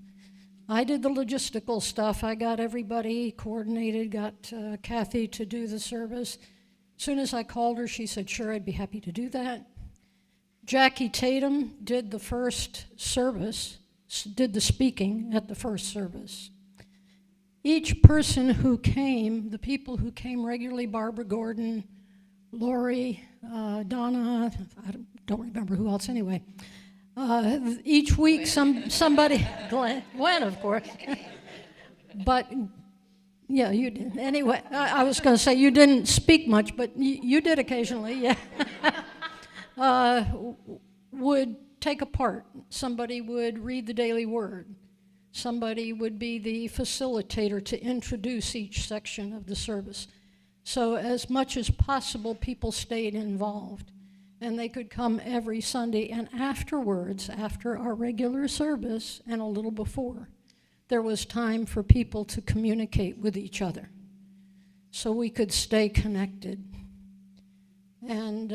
I did the logistical stuff. I got everybody coordinated, got Kathy to do the service. As soon as I called her, she said, sure, I'd be happy to do that. Jackie Tatum did the first service, did the speaking at the first service. Each person who came, the people who came regularly, Barbara Gordon, Lori, Donna, I don't remember who else anyway. Each week somebody, Gwen, of course. But yeah, you did. Anyway, I was going to say you didn't speak much, but you did occasionally, yeah. Would take a part. Somebody would read the daily word. Somebody would be the facilitator to introduce each section of the service. So as much as possible, people stayed involved. And they could come every Sunday, and afterwards, after our regular service and a little before, there was time for people to communicate with each other so we could stay connected. And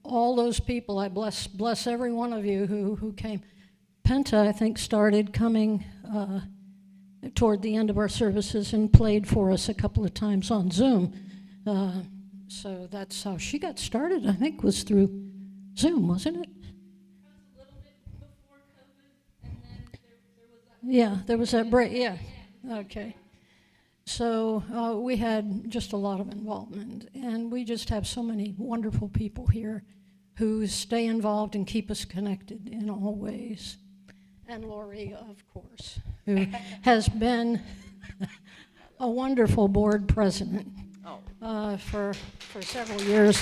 all those people, I bless every one of you who came. Penta, I think, started coming toward the end of our services and played for us a couple of times on Zoom. So that's how she got started, I think, was through Zoom, wasn't it? A little bit before COVID, and then there was that. Yeah, there was that break, yeah. Okay. So we had just a lot of involvement, and we just have so many wonderful people here who stay involved and keep us connected in all ways. And Lori, of course, who has been a wonderful board president for several years.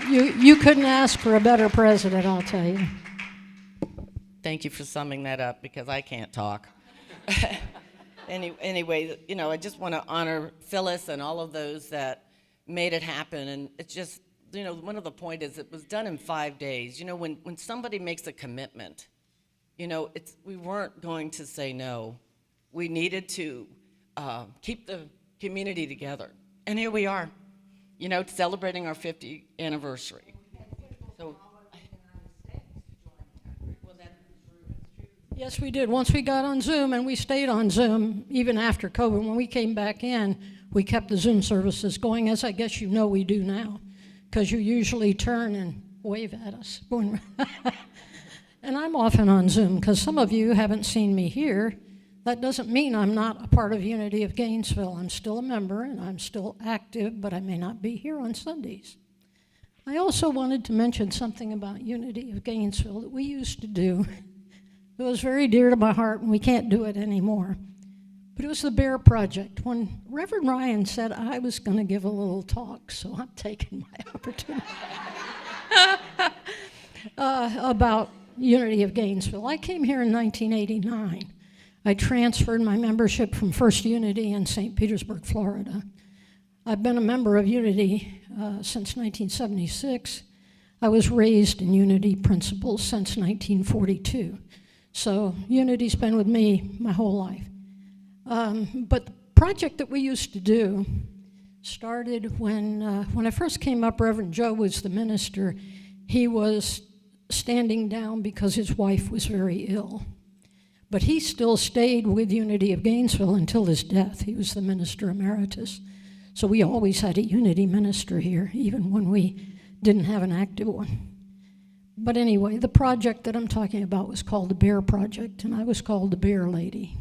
You couldn't ask for a better president, I'll tell you. Thank you for summing that up, because I can't talk. Anyway, you know, I just want to honor Phyllis and all of those that made it happen. And it's just, you know, one of the points is it was done in 5 days. You know, when somebody makes a commitment, you know, we weren't going to say no. We needed to keep the community together. And here we are, you know, celebrating our 50th anniversary. So, yes, we did. Once we got on Zoom, and we stayed on Zoom even after COVID. When we came back in, we kept the Zoom services going, as I guess you know we do now, because you usually turn and wave at us. And I'm often on Zoom, because some of you haven't seen me here. That doesn't mean I'm not a part of Unity of Gainesville. I'm still a member, and I'm still active, but I may not be here on Sundays. I also wanted to mention something about Unity of Gainesville that we used to do. It was very dear to my heart, and we can't do it anymore. But it was the Bear Project. When Reverend Ryan said I was going to give a little talk, so I'm taking my opportunity, about Unity of Gainesville. I came here in 1989. I transferred my membership from First Unity in St. Petersburg, Florida. I've been a member of Unity since 1976. I was raised in Unity principles since 1942. So Unity's been with me my whole life. But the project that we used to do started when I first came up. Reverend Joe was the minister. He was standing down because his wife was very ill. But he still stayed with Unity of Gainesville until his death. He was the minister emeritus. So we always had a Unity minister here, even when we didn't have an active one. But anyway, the project that I'm talking about was called the Bear Project, and I was called the Bear Lady.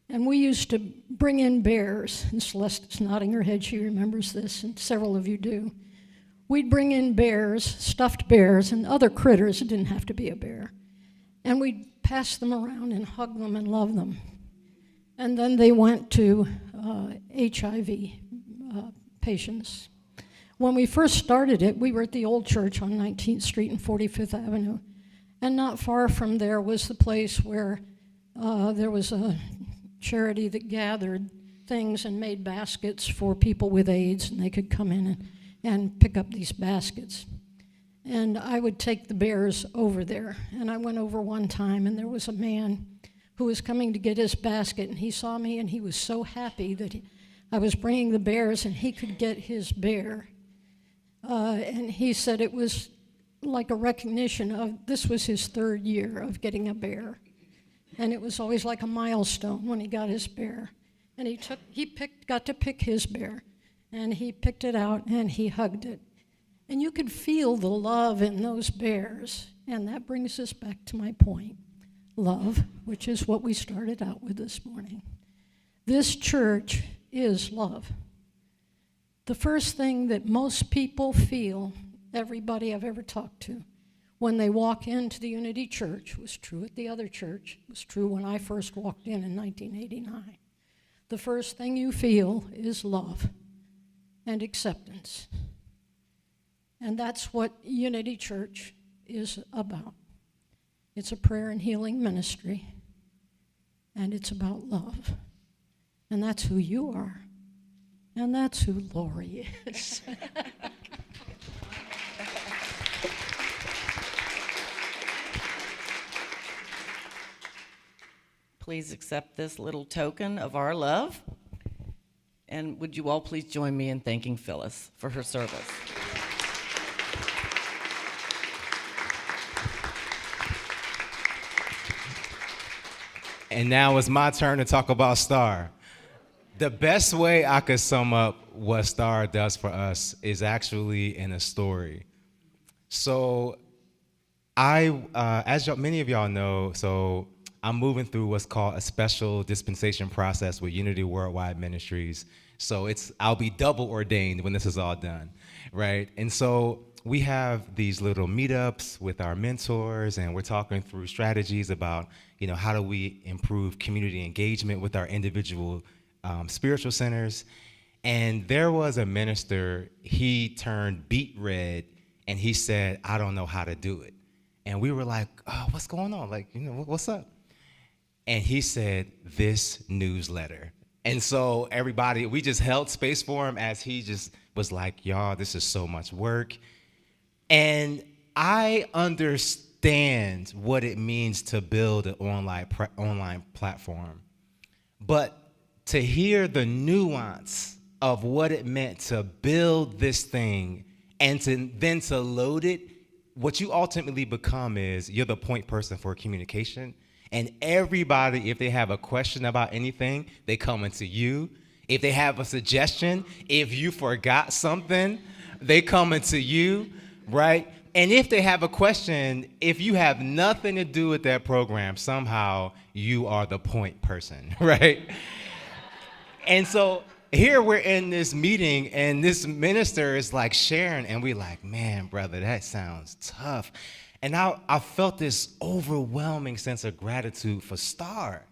And we used to bring in bears, and Celeste is nodding her head, she remembers this, and several of you do. we'd bring in bears, stuffed bears, and other critters. It didn't have to be a bear. And we'd pass them around and hug them and love them. And then they went to HIV patients. When we first started it, we were at the old church on 19th Street and 45th Avenue. And not far from there was the place where there was a charity that gathered things and made baskets for people with AIDS, and they could come in and pick up these baskets. And I would take the bears over there. And I went over one time, and there was a man who was coming to get his basket, and he saw me, and he was so happy that I was bringing the bears, and he could get his bear. And he said it was like a recognition of this was his 3rd year of getting a bear. And it was always like a milestone when he got his bear. And got to pick his bear. And he picked it out and he hugged it. And you could feel the love in those bears. And that brings us back to my point. Love, which is what we started out with this morning. This church is love. The first thing that most people feel, everybody I've ever talked to, when they walk into the Unity Church, was true at the other church, was true when I first walked in 1989. The first thing you feel is love and acceptance. And that's what Unity Church is about. It's a prayer and healing ministry, and it's about love. And that's who you are, and that's who Lori is. Please accept this little token of our love. And would you all please join me in thanking Phyllis for her service. And now it's my turn to talk about Star. The best way I could sum up what Star does for us is actually in a story. So as many of y'all know, so I'm moving through what's called a special dispensation process with Unity Worldwide Ministries. So I'll be double ordained when this is all done, right? And so we have these little meetups with our mentors, and we're talking through strategies about, how do we improve community engagement with our individual spiritual centers. And there was a minister, he turned beet red, and he said, I don't know how to do it. And we were like, oh, what's going on? Like, what's up? And he said, this newsletter. And so everybody, we just held space for him as he just was like, y'all, this is so much work. And I understand what it means to build an online platform. But to hear the nuance of what it meant to build this thing and then to load it, what you ultimately become is you're the point person for communication. And everybody, if they have a question about anything, they come into you. If they have a suggestion, if you forgot something, they come into you, right? And if they have a question, if you have nothing to do with that program, somehow you are the point person, right? And so here we're in this meeting, and this minister is like sharing, and we're like, man, brother, that sounds tough. And I felt this overwhelming sense of gratitude for Star,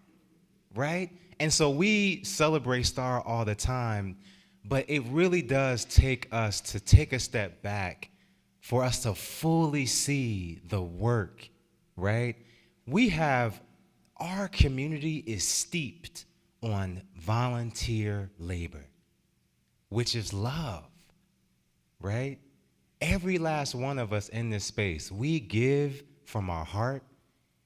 right? And so we celebrate Star all the time, but it really does take us to take a step back for us to fully see the work, right? Our community is steeped on volunteer labor, which is love, right? Every last one of us in this space, we give from our heart,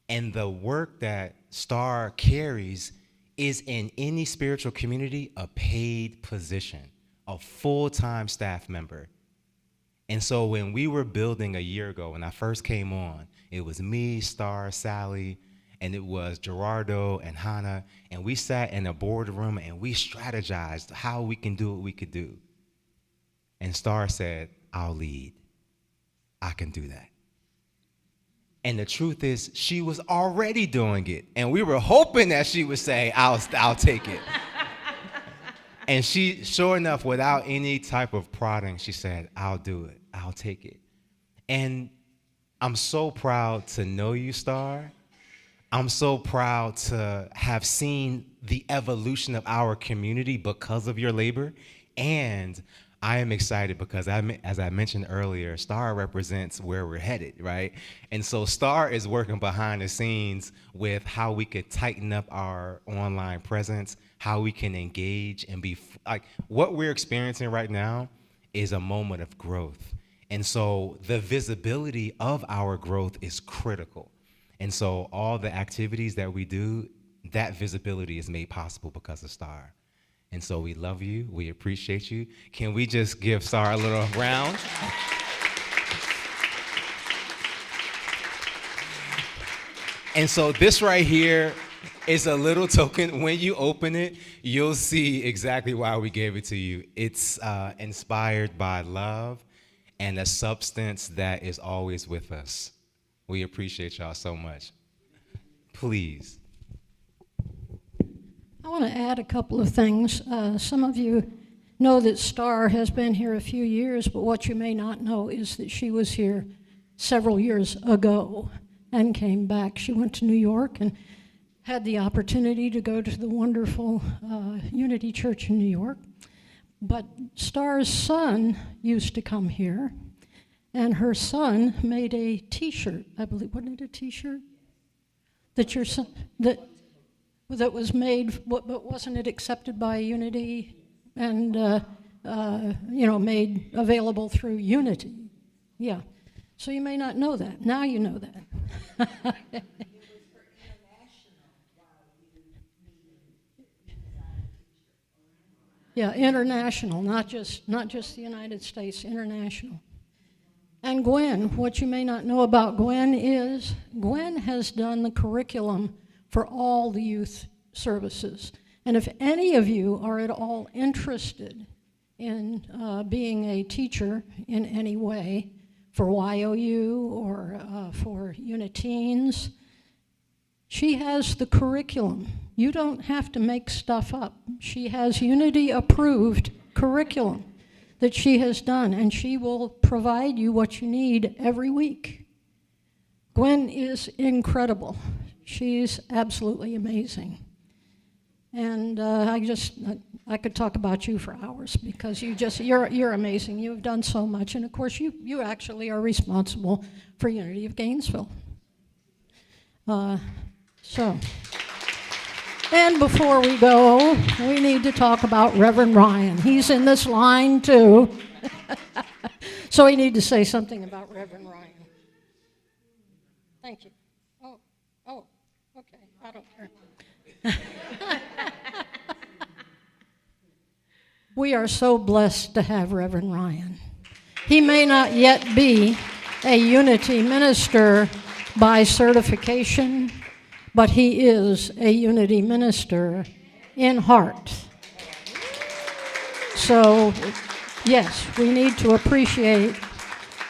and the work that Star carries is in any spiritual community a paid position, a full-time staff member. And so when we were building a year ago, when I first came on, it was me, Star, Sally, and it was Gerardo and Hannah, and we sat in a boardroom and we strategized how we can do what we could do. And Star said, I'll lead. I can do that. And the truth is, she was already doing it. And we were hoping that she would say, I'll take it. And she, sure enough, without any type of prodding, she said, I'll do it. I'll take it. And I'm so proud to know you, Star. I'm so proud to have seen the evolution of our community because of your labor. And I am excited because, as I mentioned earlier, Star represents where we're headed, right? And so Star is working behind the scenes with how we could tighten up our online presence, how we can engage and be, like, what we're experiencing right now is a moment of growth. And so the visibility of our growth is critical. And so all the activities that we do, that visibility is made possible because of Star. And so we love you, we appreciate you. Can we just give Star a little round? And so this right here is a little token. When you open it, you'll see exactly why we gave it to you. It's inspired by love and a substance that is always with us. We appreciate y'all so much. Please. I want to add a couple of things. Some of you know that Star has been here a few years, but what you may not know is that she was here several years ago and came back. She went to New York and had the opportunity to go to the wonderful Unity Church in New York. But Star's son used to come here, and her son made a T-shirt, I believe. Wasn't it a T-shirt? That your son, that was made, but wasn't it accepted by Unity and made available through Unity? Yeah. So you may not know that. Now you know that. Yeah, international, not just the United States, international. And Gwen, what you may not know about Gwen is Gwen has done the curriculum for all the youth services. And if any of you are at all interested in being a teacher in any way for YOU or for Uniteens, she has the curriculum. You don't have to make stuff up. She has Unity-approved curriculum that she has done, and she will provide you what you need every week. Gwen is incredible. She's absolutely amazing. And I could talk about you for hours because you're amazing. You've done so much, and of course you actually are responsible for Unity of Gainesville. And before we go, we need to talk about Reverend Ryan. He's in this line too. So we need to say something about Reverend Ryan. Thank you. Oh, okay, I don't care. We are so blessed to have Reverend Ryan. He may not yet be a Unity minister by certification, but he is a Unity minister in heart. So, yes, we need to appreciate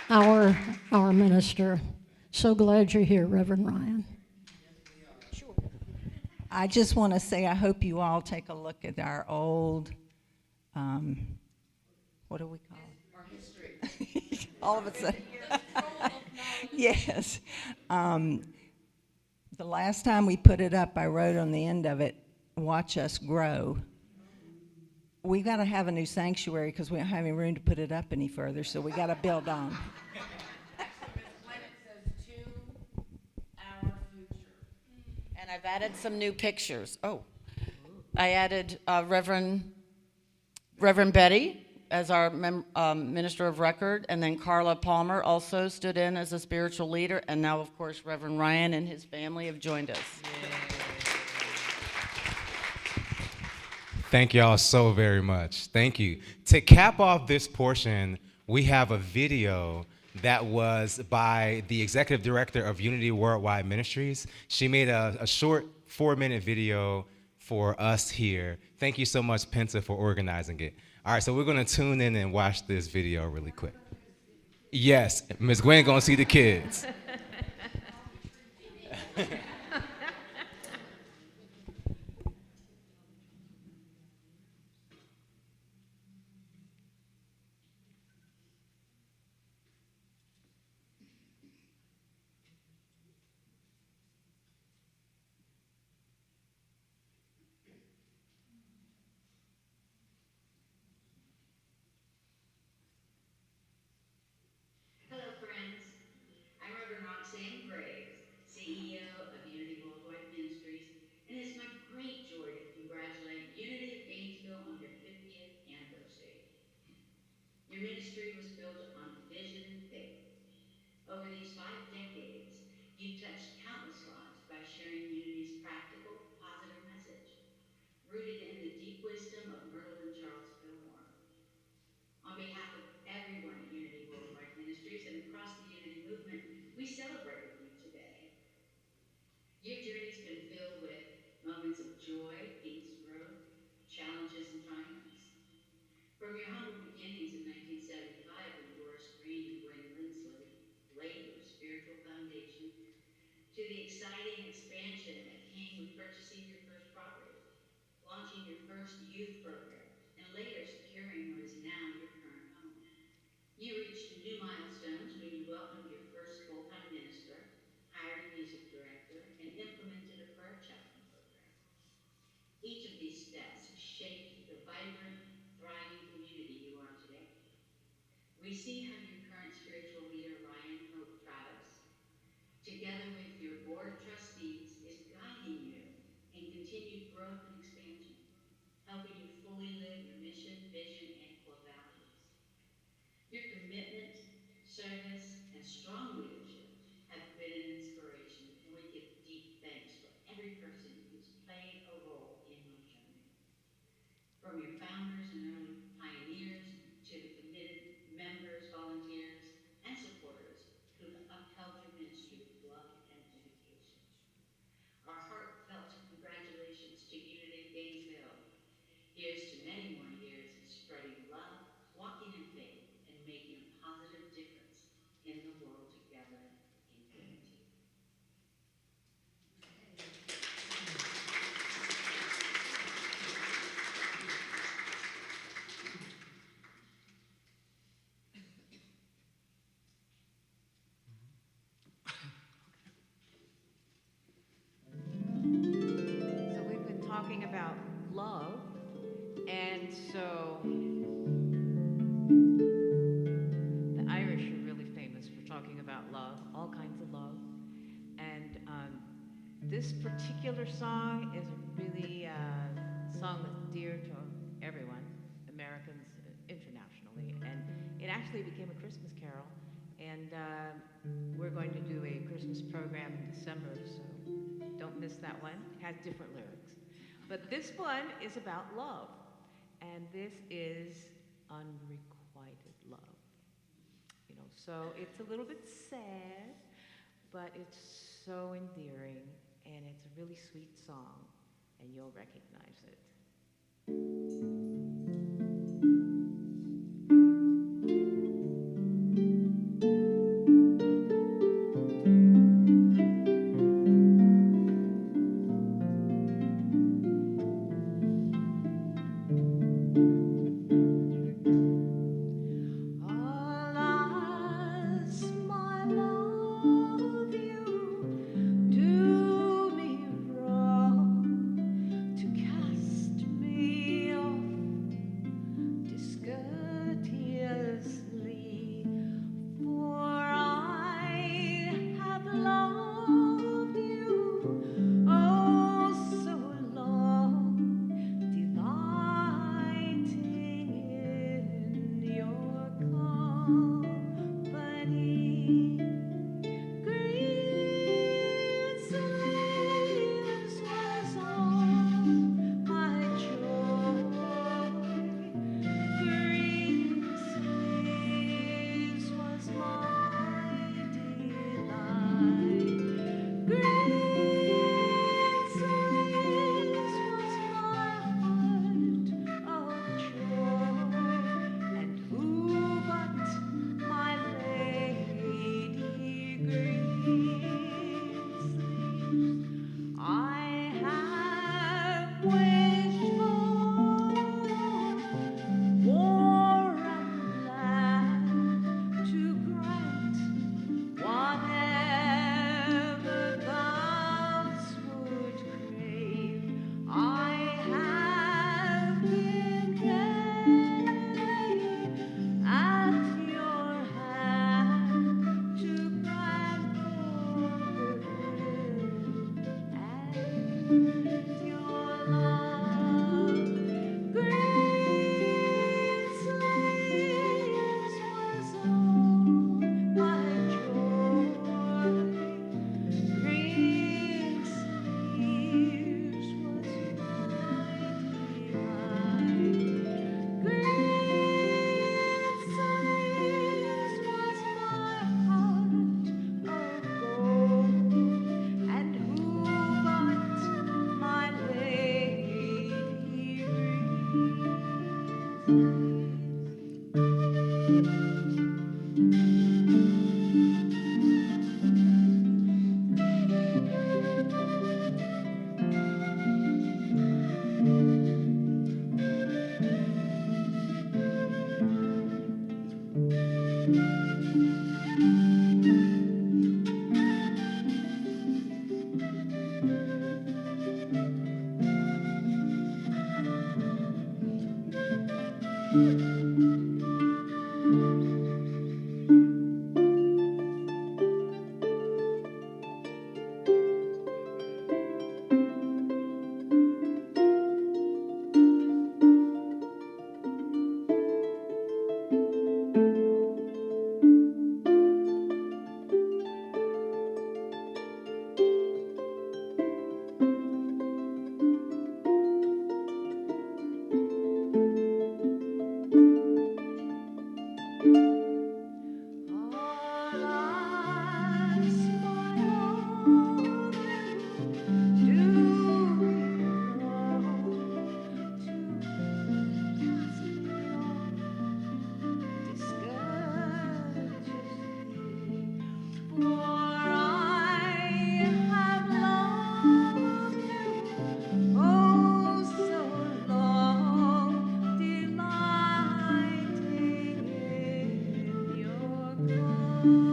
our minister. So glad you're here, Reverend Ryan. Sure. I just want to say I hope you all take a look at our old, what do we call it? Our history. All of a sudden. Yes. The last time we put it up, I wrote on the end of it, "Watch us grow." We got to have a new sanctuary because we don't have any room to put it up any further, so we got to build on. When it says to our future, and I've added some new pictures. Oh, I added Reverend Betty as our minister of record, and then Carla Palmer also stood in as a spiritual leader, and now, of course, Reverend Ryan and his family have joined us. Thank y'all so very much. Thank you. To cap off this portion, we have a video that was by the executive director of Unity Worldwide Ministries. She made a short 4-minute video for us here. Thank you so much, Penta, for organizing it. All right, so we're gonna tune in and watch this video really quick. Yes, Ms. Gwen gonna see the kids. built on vision and faith. Over these 5 decades, you've touched countless lives by sharing Unity's practical, positive message, rooted in the deep wisdom of Myrtle and Charles Fillmore. On behalf of everyone at Unity Worldwide Ministries and across the Unity movement, we celebrate with you today. Your journey's been filled with moments of joy, peace, growth, challenges, and triumphs. From your humble beginnings in 1975 when Doris Green and Gwen Lindsley laid your spiritual foundation, to the exciting expansion that came with purchasing your first property, launching your first youth program, and later securing what is now your current home. You reached new milestones when you welcomed your first full-time minister, hired a music director, and implemented a prayer chaplain program. Each of these steps shaped the vibrant, thriving community you are today. We see how your current spiritual leader, Ryan Hope Travis, together with your board of trustees, is guiding you in continued growth and expansion, helping you fully live your mission, vision, and core values. Your commitment, service, and strong leadership have been an inspiration, and we give deep thanks for every person who's played a role in your journey. From your founders and early pioneers to the committed members, volunteers, and supporters who've upheld your ministry with love and dedication. Our heartfelt congratulations to Unity of Gainesville. Here's to many more years of spreading love, walking in faith, and making a positive difference in the world together in unity. So we've been talking about love, and so the Irish are really famous for talking about love, all kinds of love. And this particular song is a really song that's dear to everyone, Americans internationally. And it actually became a Christmas carol. And we're going to do a Christmas program in December, so don't miss that one. It has different lyrics. But this one is about love. And this is unrequited love. You know, so it's a little bit sad, but it's so endearing, and it's a really sweet song, and you'll recognize it. Alas, my love, you do me wrong to cast me off Oh,